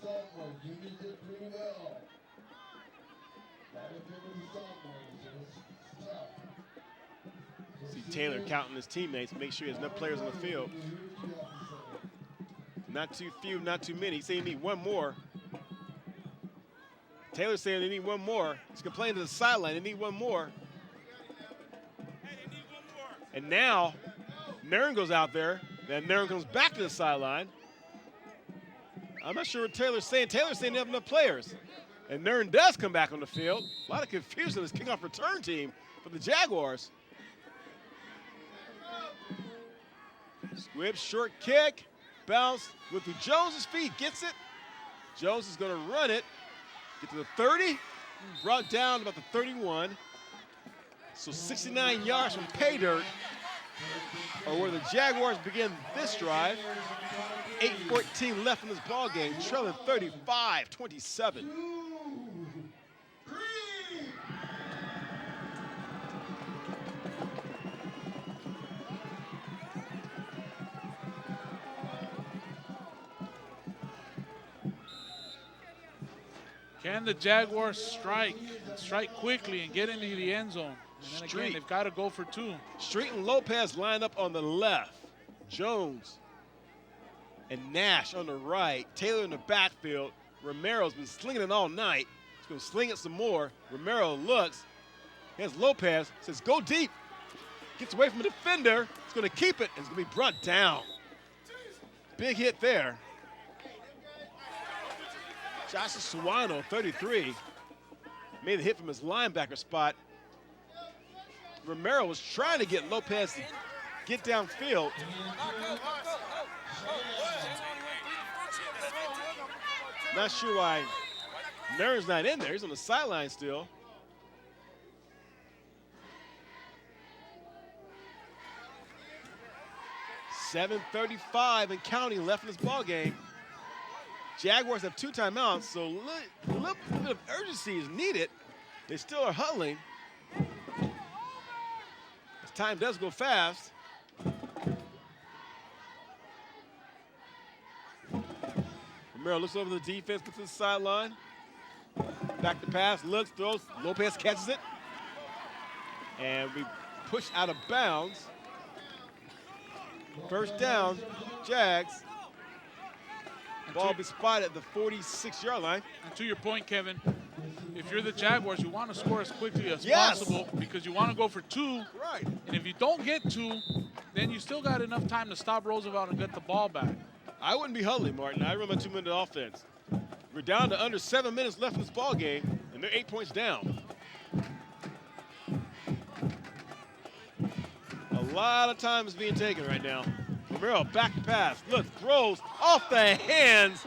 See Taylor counting his teammates, make sure he has enough players on the field. Not too few, not too many. He's saying he need one more. Taylor's saying they need one more. He's complaining to the sideline, they need one more. And now, Nairn goes out there. Then Nairn comes back to the sideline. I'm not sure what Taylor's saying. Taylor's saying they have enough players. And Nairn does come back on the field. A lot of confusion in this kickoff return team for the Jaguars. Squibb, short kick. Bounce with through Jones's feet. Gets it. Jones is going to run it. Get to the 30. Brought down to about the 31. So 69 yards from pay dirt, or where the Jaguars begin this drive. 8:14 left in this ball game, trailing 35-27. Can the Jaguars strike quickly and get into the end zone? And then again, they've got to go for 2. Street and Lopez line up on the left. Jones and Nash on the right. Taylor in the backfield. Romero's been slinging it all night. He's going to sling it some more. Romero looks. Here's Lopez. Says, go deep. Gets away from the defender. He's going to keep it. And it's going to be brought down. Big hit there. Josh Suwano, 33. Made the hit from his linebacker spot. Romero was trying to get Lopez to get downfield. Not sure why Nairn's not in there. He's on the sideline still. .7:35 and counting left in this ball game. Jaguars have 2 timeouts, so a little bit of urgency is needed. They still are huddling. Time does go fast. Romero looks over the defense, gets to the sideline. Back to pass, looks, throws. Lopez catches it. And we push out of bounds. First down, Jags. Ball be spotted at the 46-yard line. And to your point, Kevin, if you're the Jaguars, you want to score as quickly as possible because you want to go for 2. Right. And if you don't get 2, then you still got enough time to stop Roosevelt and get the ball back. I wouldn't be huddling, Martin. I run my 2-minute offense. We're down to under 7 minutes left in this ball game, and they're 8 points down. lot of time is being taken right now. Romero back to pass. Look, throws off the hands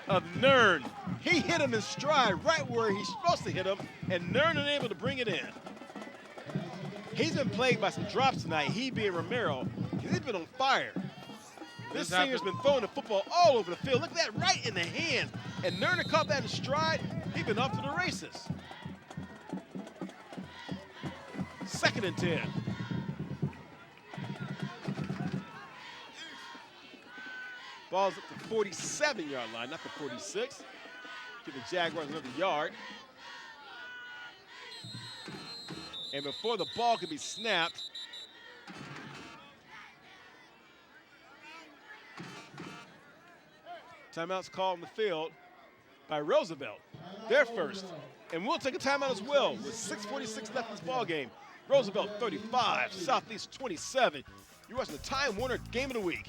of Nern. He hit him in stride right where he's supposed to hit him, and Nern unable to bring it in. He's been plagued by some drops tonight, he being Romero. He's been on fire. This singer's been throwing the football all over the field. Look at that, right in the hands. And Nerner caught that in stride. He's been off to the races. 2nd and 10. Ball's up to 47-yard line, not the 46. Give the Jaguars another yard. And before the ball can be snapped, timeout's called on the field by Roosevelt. Their first. And we'll take a timeout as well with 6:46 left in this ball game. Roosevelt 35, Southeast 27. You're watching the Time Warner Game of the Week.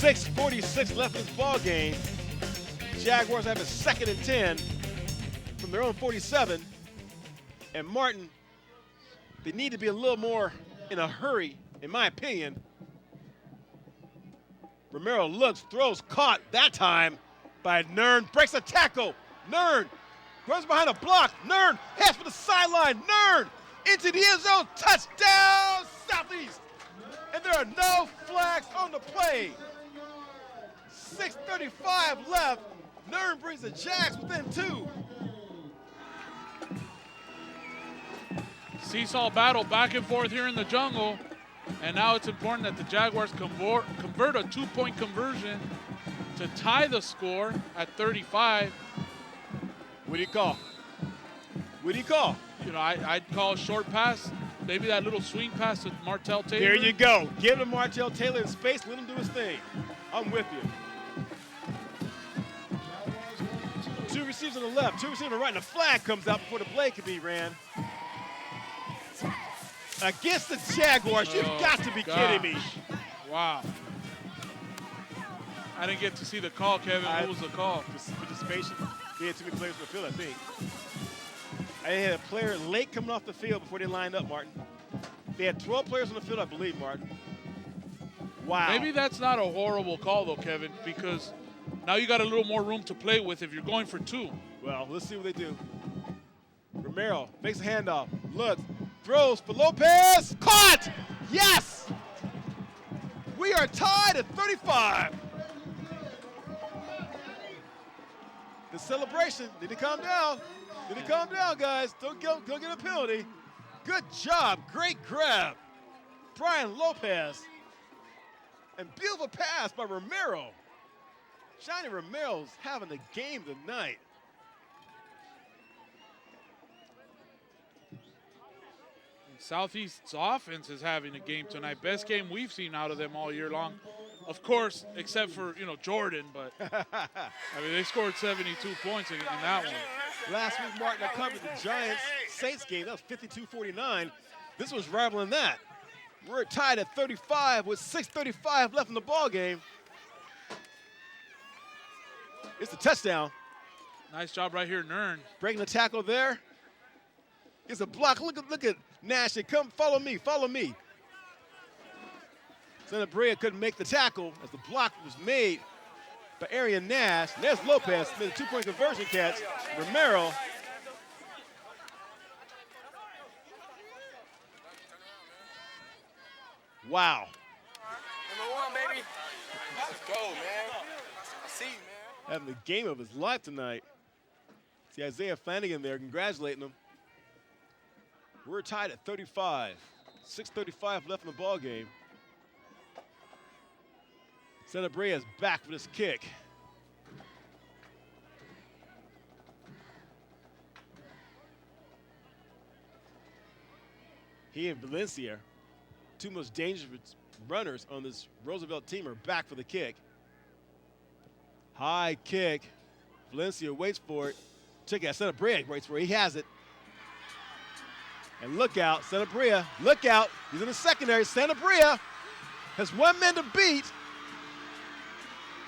.46 left in this ball game. Jaguars have a 2nd and 10 from their own 47. And Martin, they need to be a little more in a hurry, in my opinion. Romero looks, throws, caught that time by Nern. Breaks a tackle. Nern runs behind a block. Nern heads for the sideline. Nern into the end zone. Touchdown, Southeast. And there are no flags on the play. 6:35 left. Nern brings the Jags within 2. Seesaw battle back and forth here in the jungle. And now it's important that the Jaguars convert a 2-point conversion to tie the score at 35. What do you call? What do you call? You know, I'd call a short pass, maybe that little swing pass to Martell Taylor. There you go. Give him Martell Taylor in space. Let him do his thing. I'm with you. 2 receivers on the left, 2 receivers on the right, and a flag comes out before the play can be ran. Against the Jaguars, you've got to be kidding me. Wow. I didn't get to see the call, Kevin. What was the call? Participation. They had too many players on the field, I think. I had a player late coming off the field before they lined up, Martin. They had 12 players on the field, I believe, Martin. Wow. Maybe that's not a horrible call, though, Kevin, because now you got a little more room to play with if you're going for 2. Well, let's see what they do. Romero makes a handoff, looks, throws for Lopez, caught! Yes! We are tied at 35. The celebration, need to calm down. Need to calm down, guys. Don't get a penalty. Good job, great grab. Brian Lopez. And beautiful pass by Romero. Johnny Romero's having a game tonight. Southeast's offense is having a game tonight. Best game we've seen out of them all year long. Of course, except for, Jordan, but I mean, they scored 72 points in that one. Last week, Martin, I covered the Giants-Saints game. That was 52-49. This was rivaling that. We're tied at 35 with 6:35 left in the ball game. It's a touchdown. Nice job right here, Nern. Breaking the tackle there. It's a block. Look at Nash. Come, follow me, follow me. Sanabria couldn't make the tackle as the block was made by Arian Nash. And there's Lopez, made a 2-point conversion catch. Romero. Wow. Number 1, baby. Let's go, man. I see you, man. Having the game of his life tonight. See Isaiah Flanagan there congratulating them. We're tied at 35. 6:35 left in the ball game. Santa Brea is back for this kick. He and Valencia, two most dangerous runners on this Roosevelt team, are back for the kick. High kick. Valencia waits for it. Check it out. Santa Brea waits for it. He has it. And look out. Santa Brea. Look out. He's in the secondary. Santa Brea has one man to beat.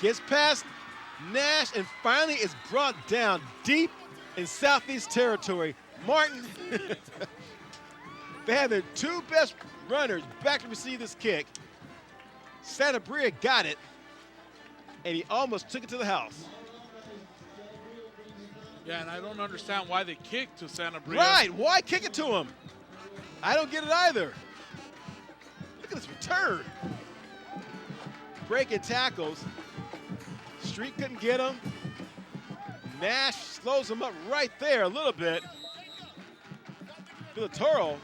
Gets past Nash and finally is brought down deep in Southeast territory. Martin. They had their two best runners back to receive this kick. Santa Brea got it, and he almost took it to the house. Yeah, and I don't understand why they kicked to Santa Brea. Right, why kick it to him? I don't get it either. Look at this return. Breaking tackles. Street couldn't get him. Nash slows him up right there a little bit. Villatoro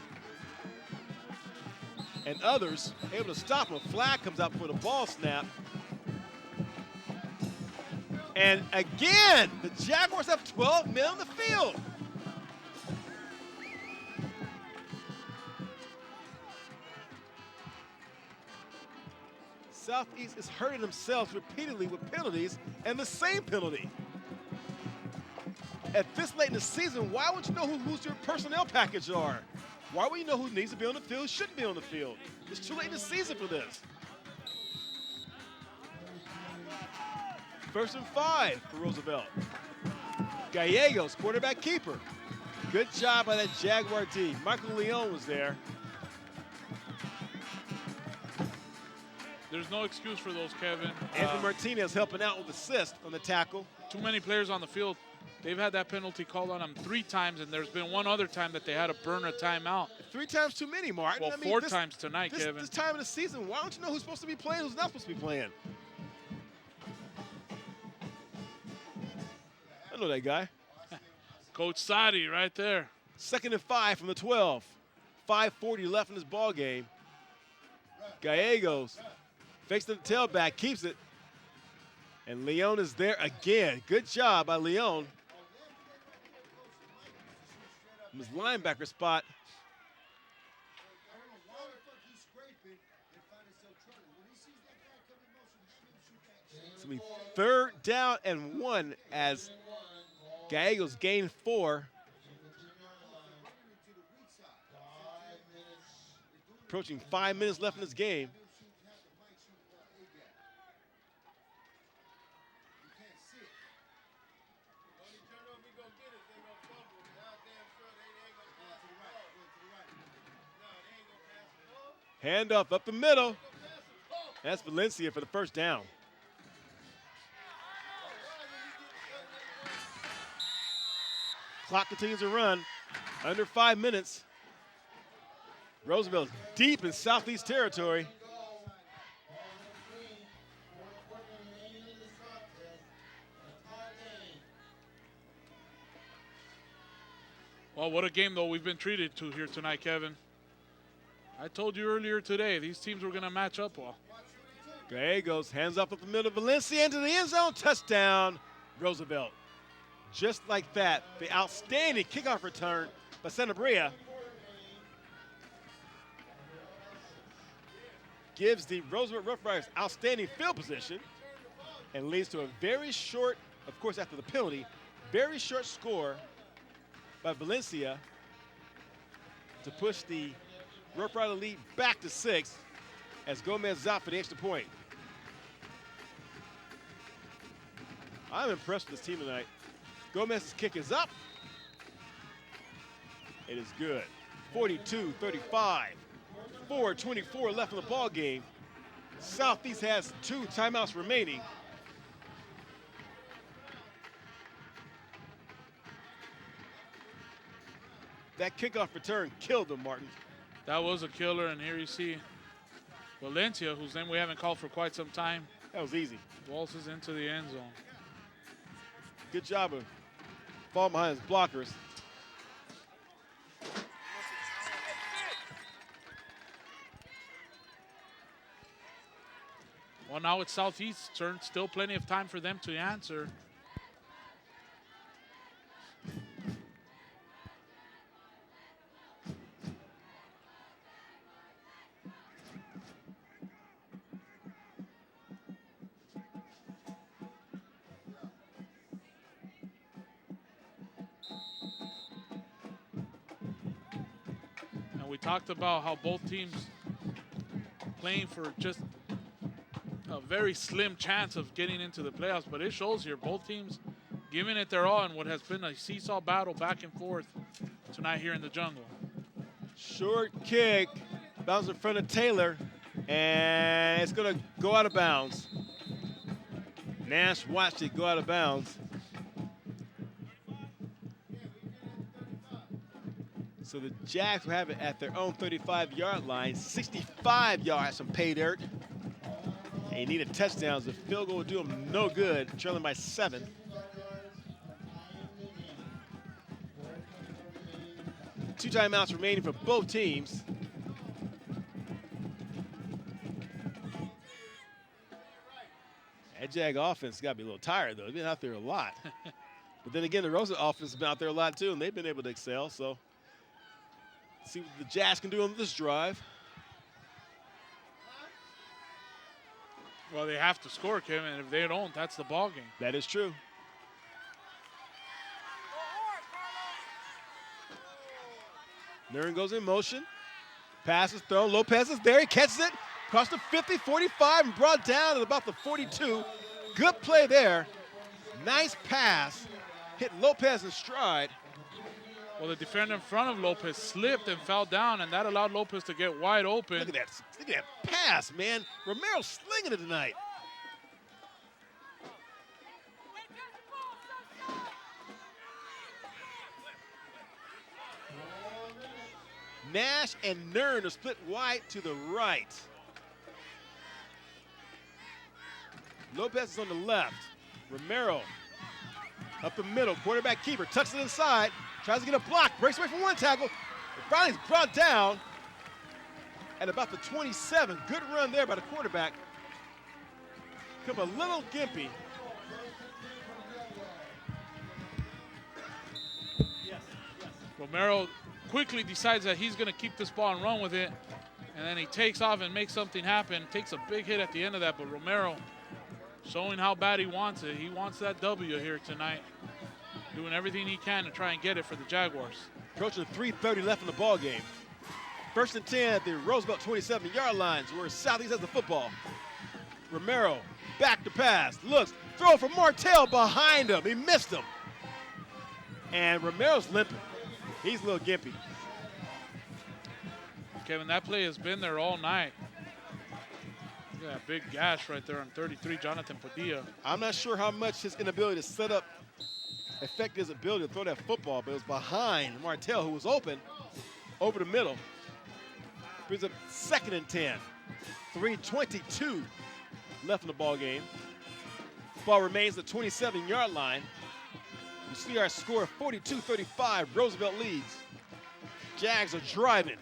and others able to stop him. A flag comes out for the ball snap. And again, the Jaguars have 12 men on the field. Southeast is hurting themselves repeatedly with penalties and the same penalty. At this late in the season, why would you know who's your personnel package are? Why would you know who needs to be on the field, shouldn't be on the field? It's too late in the season for this. 1st and 5 for Roosevelt. Gallegos, quarterback keeper. Good job by that Jaguar D. Michael Leon was there. There's no excuse for those, Kevin. Anthony Martinez helping out with assist on the tackle. Too many players on the field. They've had that penalty called on them 3 times, and there's been one other time that they had to burn a timeout. 3 times too many, Martin. Well, I mean, 4 times tonight, Kevin. This time of the season, why don't you know who's supposed to be playing, who's not supposed to be playing? I know that guy. Coach Sadi right there. 2nd and 5 from the 12. 5:40 left in this ball game. Gallegos fakes the tailback, keeps it. And Leon is there again. Good job by Leon. From his linebacker spot. It's going to be 3rd down and 1 as Gallegos gained 4. Approaching 5 minutes left in this game. Handoff up the middle. That's Valencia for the 1st down. Clock continues to run. Under 5 minutes. Roosevelt deep in Southeast territory. Well, what a game, though, we've been treated to here tonight, Kevin. I told you earlier today, these teams were going to match up well. Gallegos hands off up the middle. Valencia into the end zone. Touchdown, Roosevelt. Just like that, the outstanding kickoff return by Santa Brea gives the Roosevelt Rough Riders outstanding field position and leads to a very short, of course after the penalty, very short score by Valencia to push the Rough Rider lead back to 6 as Gomez is out for the extra point. I'm impressed with this team tonight. Gomez's kick is up. It is good. 42-35. 4:24 left in the ball game. Southeast has 2 timeouts remaining. That kickoff return killed them, Martin. That was a killer, and here you see Valencia, whose name we haven't called for quite some time. That was easy. Waltzes into the end zone. Good job of fall behind his blockers. Well, now it's Southeast's turn. Still plenty of time for them to answer. And we talked about how both teams playing for just a very slim chance of getting into the playoffs, but it shows here both teams giving it their all in what has been a seesaw battle back and forth tonight here in the jungle. Short kick, bounces in front of Taylor, and it's going to go out of bounds. Nash watched it go out of bounds. So the Jags will have it at their own 35-yard line, 65 yards from pay dirt. They need a touchdown. The field goal will do them no good, trailing by 7. Two timeouts remaining for both teams. That Jag offense got to be a little tired, though. They've been out there a lot. But then again, the Roosevelt offense has been out there a lot, too, and they've been able to excel. So see what the Jazz can do on this drive. Well, they have to score, Kevin, and if they don't, that's the ball game. That is true. Nern goes in motion. Pass is thrown. Lopez is there. He catches it. Across the 50, 45, and brought down at about the 42. Good play there. Nice pass. Hit Lopez in stride. Well, the defender in front of Lopez slipped and fell down, and that allowed Lopez to get wide open. Look at that. Look at that pass, man. Romero slinging it tonight. Nash and Nern are split wide to the right. Lopez is on the left. Romero up the middle. Quarterback keeper tucks it inside. Tries to get a block. Breaks away from one tackle. Finally is brought down at about the 27. Good run there by the quarterback. Come a little gimpy. Romero quickly decides that he's going to keep this ball and run with it. And then he takes off and makes something happen. Takes a big hit at the end of that, but Romero showing how bad he wants it. He wants that W here tonight. Doing everything he can to try and get it for the Jaguars. Approaching 3:30 left in the ball game. 1st and 10 at the Roosevelt 27-yard lines where Southeast has the football. Romero back to pass. Looks. Throw for Martell behind him. He missed him. And Romero's limping. He's a little gimpy. Kevin, that play has been there all night. Look at that big gash right there on 33, Jonathan Padilla. I'm not sure how much his inability to set up affected his ability to throw that football, but it was behind Martell, who was open, over the middle. Brings up 2nd and 10. 3:22 left in the ball game. Ball remains at the 27-yard line. You see our score 42-35. Roosevelt leads. Jags are driving.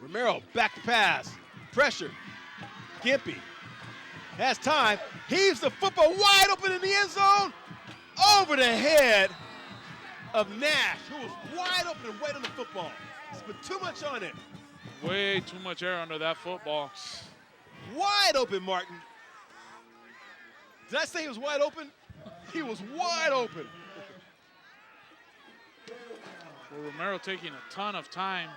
Romero back to pass. Pressure. Gimpy has time. Heaves the football wide open in the end zone. Over the head of Nash, who was wide open and waiting on the football. Put too much on it. Way too much air under that football. Wide open, Martin. Did I say he was wide open? He was wide open. Well, Romero taking a ton of time.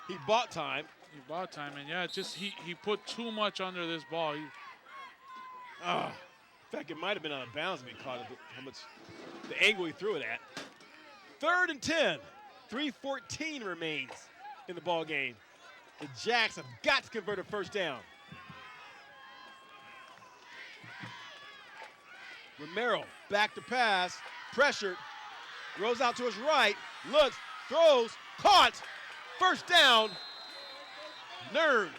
He bought time. He bought time, and yeah, just he put too much under this ball. In fact, it might have been out of bounds if he caught it, how much, the angle he threw it at. 3rd and 10. 3:14 remains in the ball game. The Jags have got to convert a first down. Romero back to pass, pressured, rolls out to his right, looks, throws, caught, first down, Nern.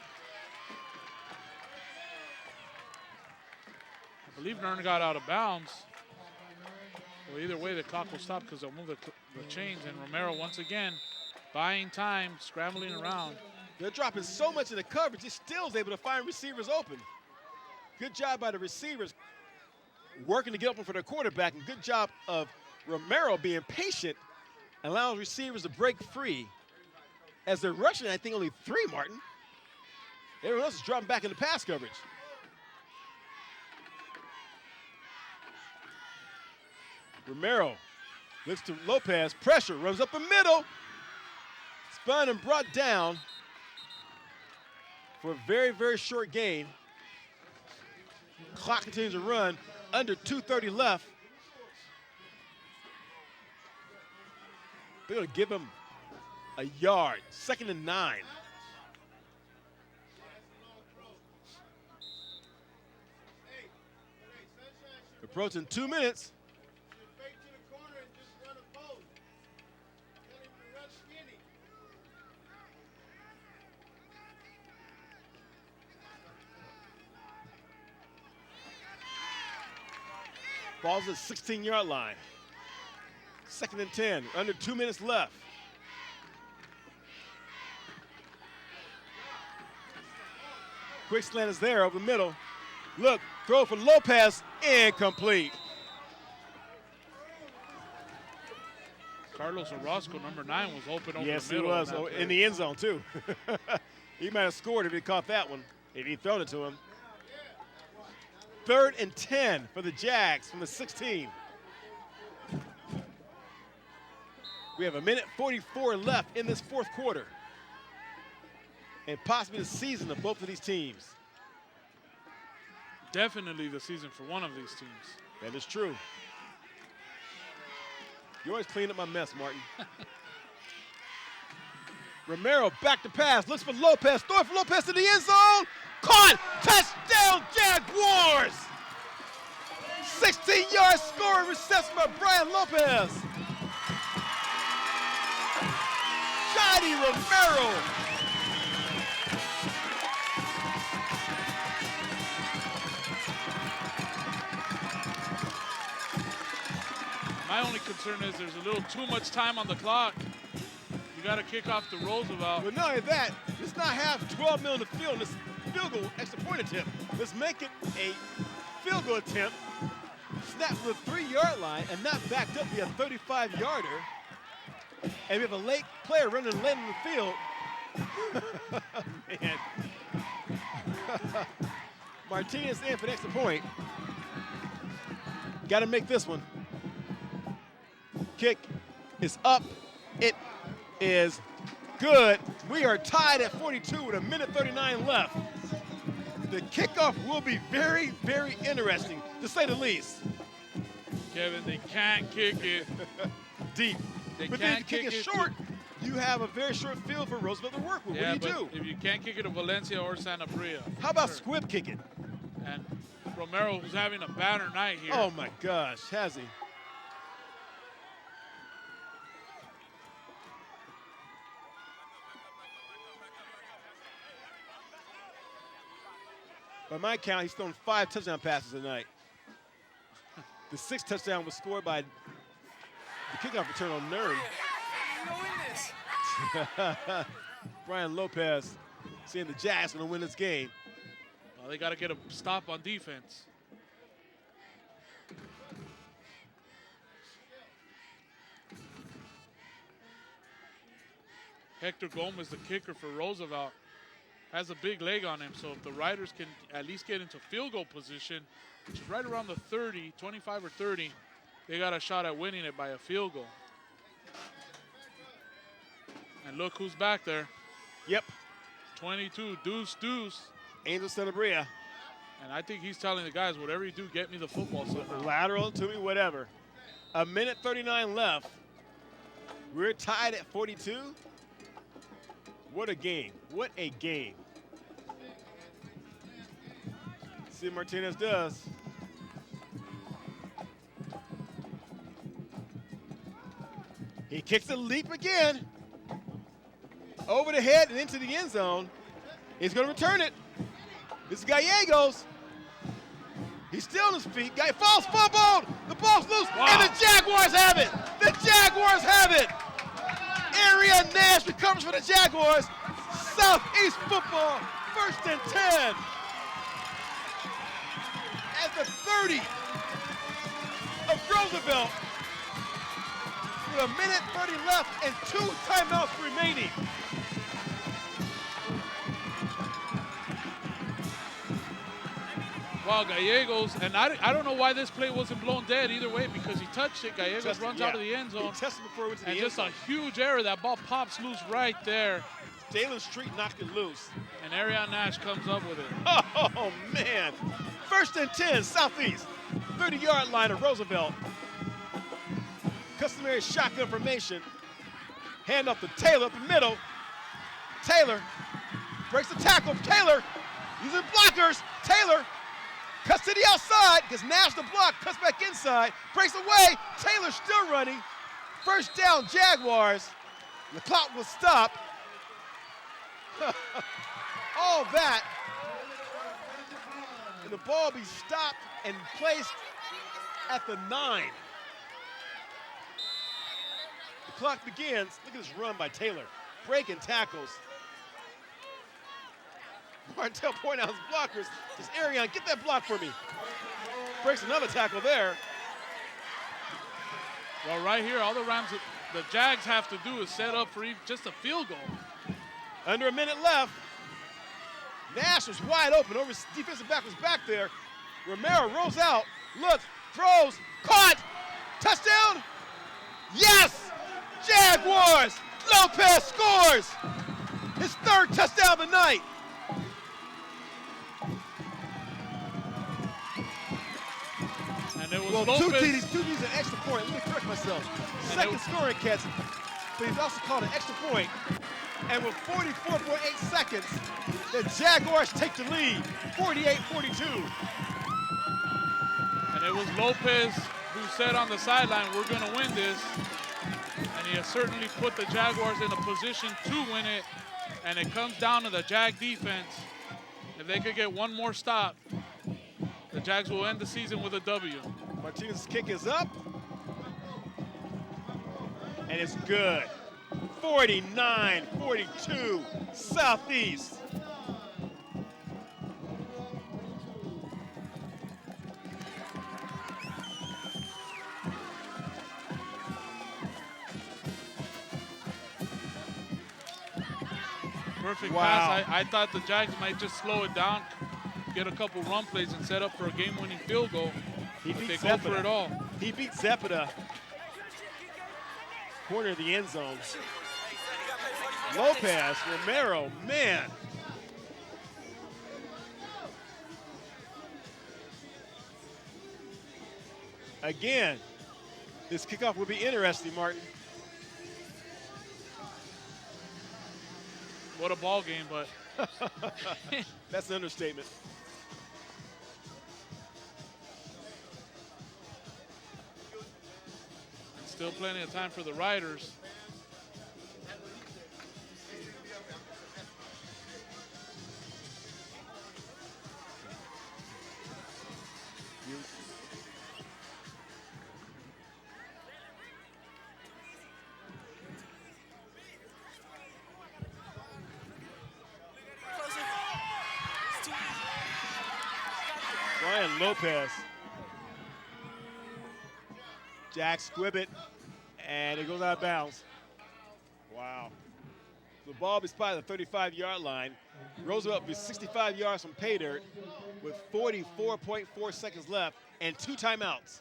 believe Nern got out of bounds. Well, either way, the clock will stop because they'll move the chains. And Romero, once again, buying time, scrambling around. They're dropping so much in the coverage, he still is able to find receivers open. Good job by the receivers working to get open for their quarterback, and good job of Romero being patient, allowing receivers to break free. As they're rushing, I think only 3, Martin. Everyone else is dropping back into pass coverage. Romero looks to Lopez, pressure, runs up the middle. Spun and brought down for a very, very short gain. Clock continues to run, under 2:30 left. They're going to give him a yard, 2nd and 9. Approaching 2 minutes. Ball's at 16-yard line. 2nd and 10, under 2 minutes left. Quick slant is there over the middle. Look, throw for Lopez, incomplete. Carlos Orozco, number 9, was open over Yes, the middle. Yes, he was, in the end zone, too. He might have scored if he caught that one, if he'd thrown it to him. 3rd and 10 for the Jags from the 16. We have 1:44 left in this 4th quarter. And possibly the season of both of these teams. Definitely the season for one of these teams. That is true. You always clean up my mess, Martin. Romero back to pass, looks for Lopez, throw it for Lopez to the end zone. Caught, touchdown Jaguars! 16-yard scoring reception by Brian Lopez. Johnny Romero. My only concern is there's a little too much time on the clock. You got to kick off the Roosevelt. But not only that, let's not have 12 men on the field in this field goal extra point attempt. Let's make it a field goal attempt, snap to the 3-yard line, and not backed up via a 35-yarder. And we have a late player running late in the field. Man. Martinez in for the extra point. Got to make this one. Kick is up. It is good. We are tied at 42 with 1:39 left. The kickoff will be very, very interesting, to say the least. Kevin, they can't kick it deep. They but then if can't you kick it short, you have a very short field for Roosevelt to work with. Yeah, what do you do? If you can't kick it to Valencia or Santa Bria. How about squib kicking? And Romero, who's having a banner night here. Oh my gosh, has he? By my count, he's thrown 5 touchdown passes tonight. The 6th touchdown was scored by the kickoff return on Nern. Brian Lopez seeing the Jags going to win this game. Well, they got to get a stop on defense. Hector Gomez, the kicker for Roosevelt, has a big leg on him, so if the Riders can at least get into field goal position, which is right around the 30, 25 or 30, they got a shot at winning it by a field goal. And look who's back there. Yep. 22, deuce. Angel Santa Bria. And I think he's telling the guys, whatever you do, get me the football somehow. Lateral to me, whatever. 1:39 left. We're tied at 42. What a game. What a game. See what Martinez does. He kicks the leap again. Over the head and into the end zone. He's going to return it. This is Gallegos. He's still on his feet. Guy falls, fumbled. The ball's loose, Wow. and the Jaguars have it. The Jaguars have it. Area Nash recovers for the Jaguars. Southeast football, 1st and 10. At the 30 of Roosevelt. With 1:30 left and 2 timeouts remaining. Wow, Gallegos, and I don't know why this play wasn't blown dead either way, because he touched it. Gallegos runs out of the end zone. He tested before he went to the And end just zone. a huge error. That ball pops loose right there. Dalen Street knocked it loose. And Arion Nash comes up with it. Oh, man. 1st and 10, Southeast. 30-yard line of Roosevelt. Customary shotgun formation. Hand off to Taylor up the middle. Taylor breaks the tackle. Taylor using blockers. Taylor cuts to the outside, gets Nash the block, cuts back inside, breaks away. Taylor still running. 1st down, Jaguars. The clock will stop. All that. And the ball be stopped and placed at the 9. The clock begins. Look at this run by Taylor. Breaking tackles. Martell pointing out his blockers. Says, Arion, get that block for me. Breaks another tackle there. Well, right here, all the Jags have to do is set up for just a field goal. Under a minute left. Nash was wide open. Over his defensive back was back there. Romero rolls out, looks, throws, caught. Touchdown. Yes! Jaguars! Lopez scores! His 3rd touchdown of the night. And it was Well, Lopez. two TDs, an extra point. Let me correct myself. Second scoring catch, but he's also called an extra point. And with 44.8 seconds, the Jaguars take the lead, 48-42. And it was Lopez who said on the sideline, we're going to win this. And he has certainly put the Jaguars in a position to win it. And it comes down to the Jag defense. If they could get one more stop, the Jags will end the season with a W. Martinez's kick is up. And it's good. 49-42, Southeast. Perfect Wow. pass. I thought the Jags might just slow it down, get a couple run plays, and set up for a game-winning field goal. He They beat go for Zepeda. it all. He beat Zepeda. Corner of the end zone. Lopez, Romero, man. Again, this kickoff will be interesting, Martin. What a ball game, but That's an understatement. still plenty of time for the Riders. Ryan Lopez. Jack Squibbit, and it goes out of bounds. Wow. The ball will be spotted at the 35-yard line. Roosevelt will be 65 yards from pay dirt with 44.4 seconds left and 2 timeouts.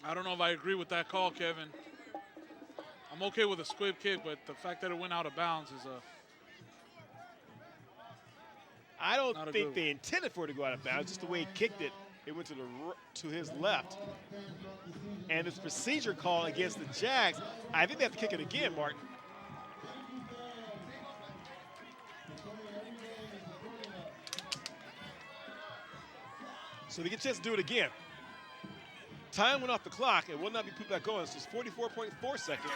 I don't know if I agree with that call, Kevin. I'm okay with a squib kick, but the fact that it went out of bounds is a... I don't Not a think good they intended for it to go out of bounds. Just the way he kicked it, it went to his left. And this procedure call against the Jags, I think they have to kick it again, Martin. So they get a chance to do it again. Time went off the clock. It will not be put back on. It's just 44.4 seconds.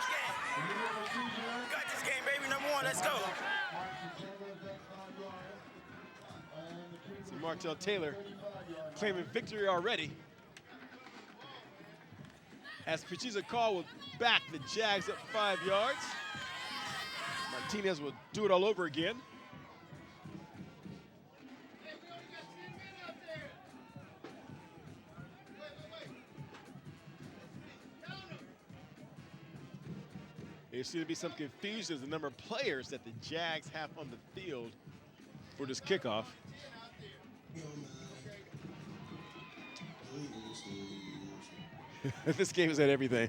Got this game, baby. #1. Let's go. So Martell Taylor claiming victory already. As Pachiza Call will back the Jags up 5 yards. Martinez will do it all over again. There seems to be some confusion as the number of players that the Jags have on the field for this kickoff. This game is at everything.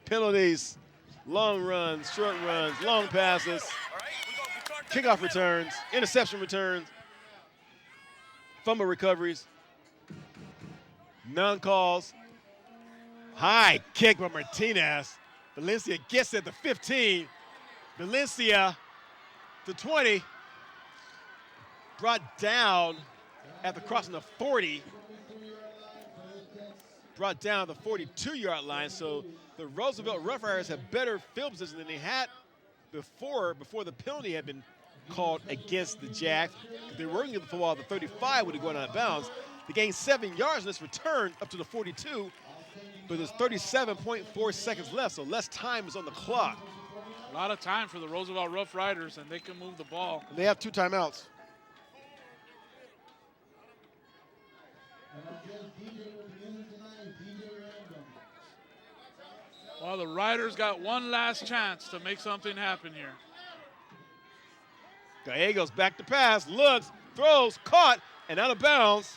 Penalties, long runs, short runs, long passes, kickoff returns, interception returns, fumble recoveries, non-calls. High kick by Martinez. Valencia gets it at the 15. Valencia to 20. Brought down at the crossing of 40. Brought down the 42-yard line. So the Roosevelt Rough Riders have better field position than they had before the penalty had been called against the Jags. They were working the football at the 35 would have gone out of bounds. They gained 7 yards in this return up to the 42. But there's 37.4 seconds left, so less time is on the clock. A lot of time for the Roosevelt Rough Riders, and they can move the ball. And they have 2 timeouts. Well, the Riders got one last chance to make something happen here. Gallegos back to pass, looks, throws, caught, and out of bounds.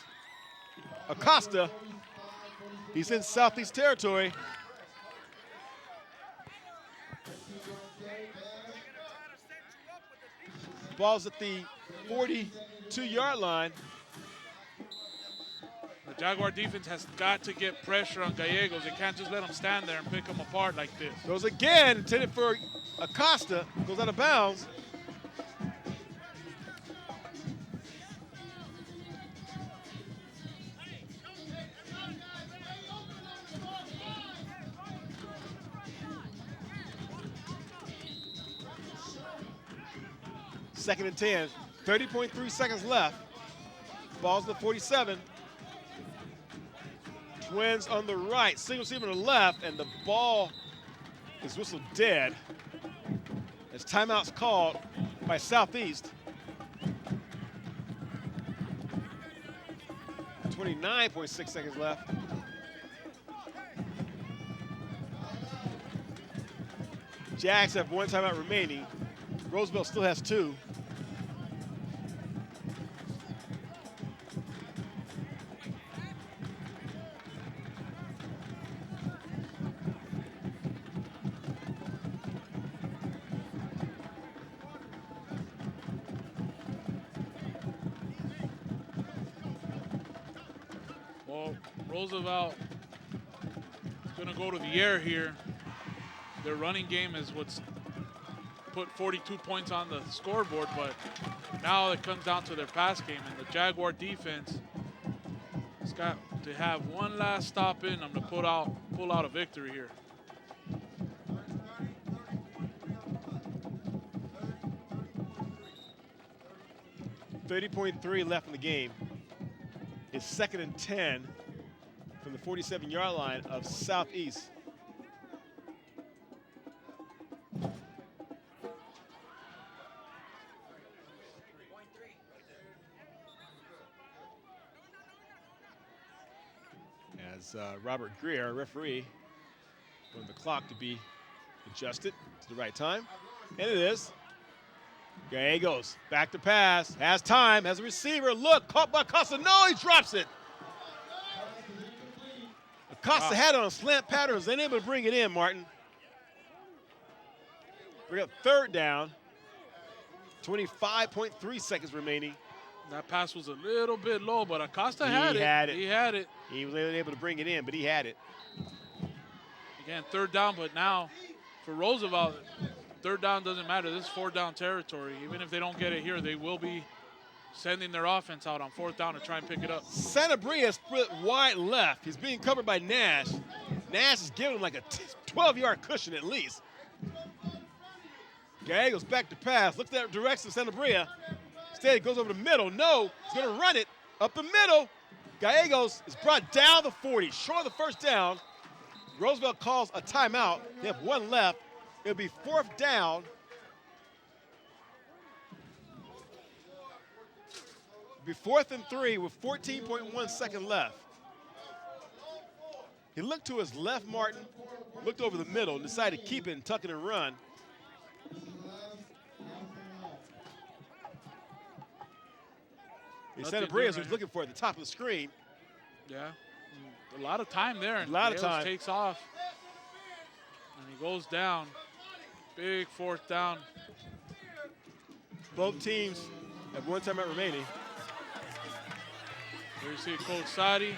Acosta, he's in Southeast territory. Ball's at the 42-yard line. The Jaguar defense has got to get pressure on Gallegos. They can't just let him stand there and pick him apart like this. Goes again, intended for Acosta, goes out of bounds. Second and 10, 30.3 seconds left. Ball's at the 47. Twins on the right, single receiver on the left, and the ball is whistled dead as timeout's called by Southeast. 29.6 seconds left. Jags have 1 timeout remaining. Roosevelt still has 2. Well, Roosevelt is going to go to the air here. Their running game is what's put 42 points on the scoreboard, but now it comes down to their pass game, and the Jaguar defense has got to have one last stop in them to pull out a victory here. .3 left in the game. It's 2nd and 10 from the 47-yard line of Southeast. As Robert Greer, referee, wanted the clock to be adjusted to the right time. And it is. Gallegos back to pass, has time, has a receiver, look, caught by Acosta, no, he drops it. Acosta had it on slant patterns, unable to bring it in, Martin. Bring up 3rd down, 25.3 seconds remaining. That pass was a little bit low, but Acosta had it. He had it. He was able to bring it in, but he had it. Again, 3rd down, but now for Roosevelt, 3rd down doesn't matter. This is 4th down territory. Even if they don't get it here, they will be sending their offense out on 4th down to try and pick it up. Sanabria split wide left. He's being covered by Nash. Nash is giving him like a 12-yard cushion at least. Gallegos back to pass. Looks at the direction of Sanabria. Instead, it goes over the middle. No, he's going to run it up the middle. Gallegos is brought down the 40, short of the first down. Roosevelt calls a timeout. They have one left. It'll be 4th down. It'll be 4th and 3 with 14.1 seconds left. He looked to his left, Martin, looked over the middle, and decided to keep it and tuck it and run. Santa Brea was looking for it at the top of the screen. Yeah, a lot of time there. And a lot of time. Takes off, and he goes down. Big 4th down. Both teams have one timeout remaining. There you see Coach Sadi.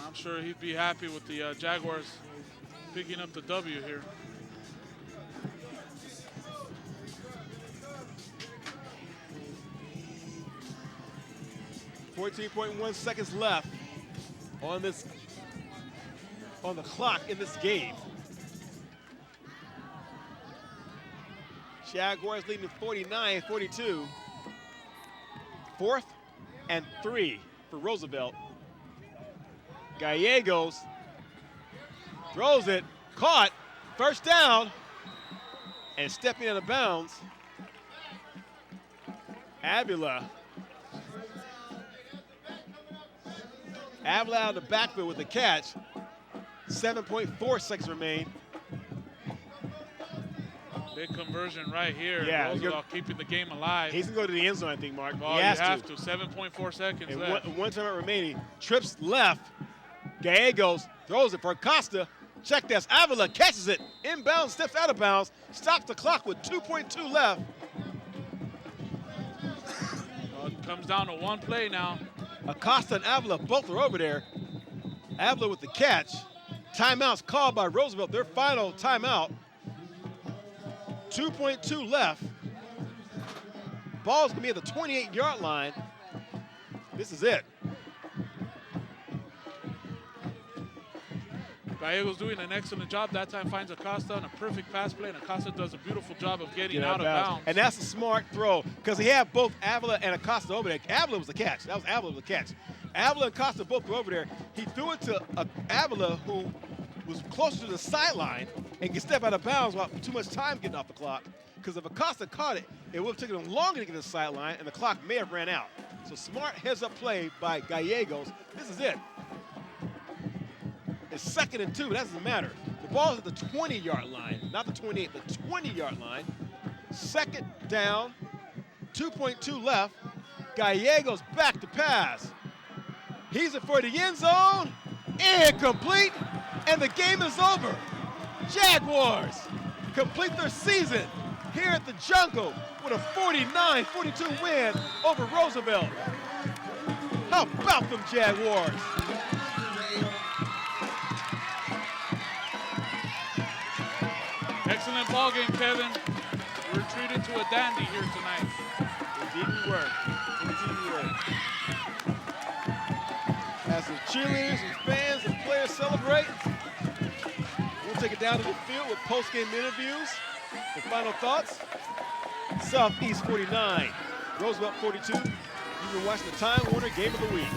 I'm sure he'd be happy with the Jaguars picking up the W here. .1 seconds left on the clock in this game. Jaguars leading 49-42. 4th and 3 for Roosevelt. Gallegos throws it, caught, first down, and stepping out of bounds. Avila out of the backfield with the catch. 7.4 seconds remain. Big conversion right here. Yeah, Roosevelt keeping the game alive. He's going to go to the end zone, I think, Mark. Well, he has to. 7.4 seconds and left. One timeout remaining. Trips left. Gallegos throws it for Acosta. Check this. Avila catches it. Inbounds, steps out of bounds. Stops the clock with 2.2 left. Well, it comes down to one play now. Acosta and Avila both are over there. Avila with the catch. Timeout's called by Roosevelt. Their final timeout. 2.2 left. Ball's going to be at the 28-yard line. This is it. Gallegos doing an excellent job. That time finds Acosta on a perfect pass play, and Acosta does a beautiful job of getting out of bounds. And that's a smart throw because he had both Avila and Acosta over there. Avila was the catch. That was Avila was the catch. Avila and Acosta both were over there. He threw it to Avila, who was closer to the sideline and could step out of bounds without too much time getting off the clock. Because if Acosta caught it, it would have taken him longer to get to the sideline, and the clock may have ran out. So smart heads-up play by Gallegos. This is it. It's 2nd and 2, but that doesn't matter. The ball's at the 20-yard line, not the 28, the 20-yard line. 2nd down, 2.2 left. Gallegos back to pass. He's it for the end zone. Incomplete, and the game is over. Jaguars complete their season here at the Jungle with a 49-42 win over Roosevelt. How about them Jaguars? Excellent ball game, Kevin. We're treated to a dandy here tonight. Indeed we were. Indeed we were. As the cheerleaders and fans and players celebrate, we'll take it down to the field with post-game interviews and final thoughts. Southeast 49, Roosevelt 42. You've been watching the Time Warner Game of the Week.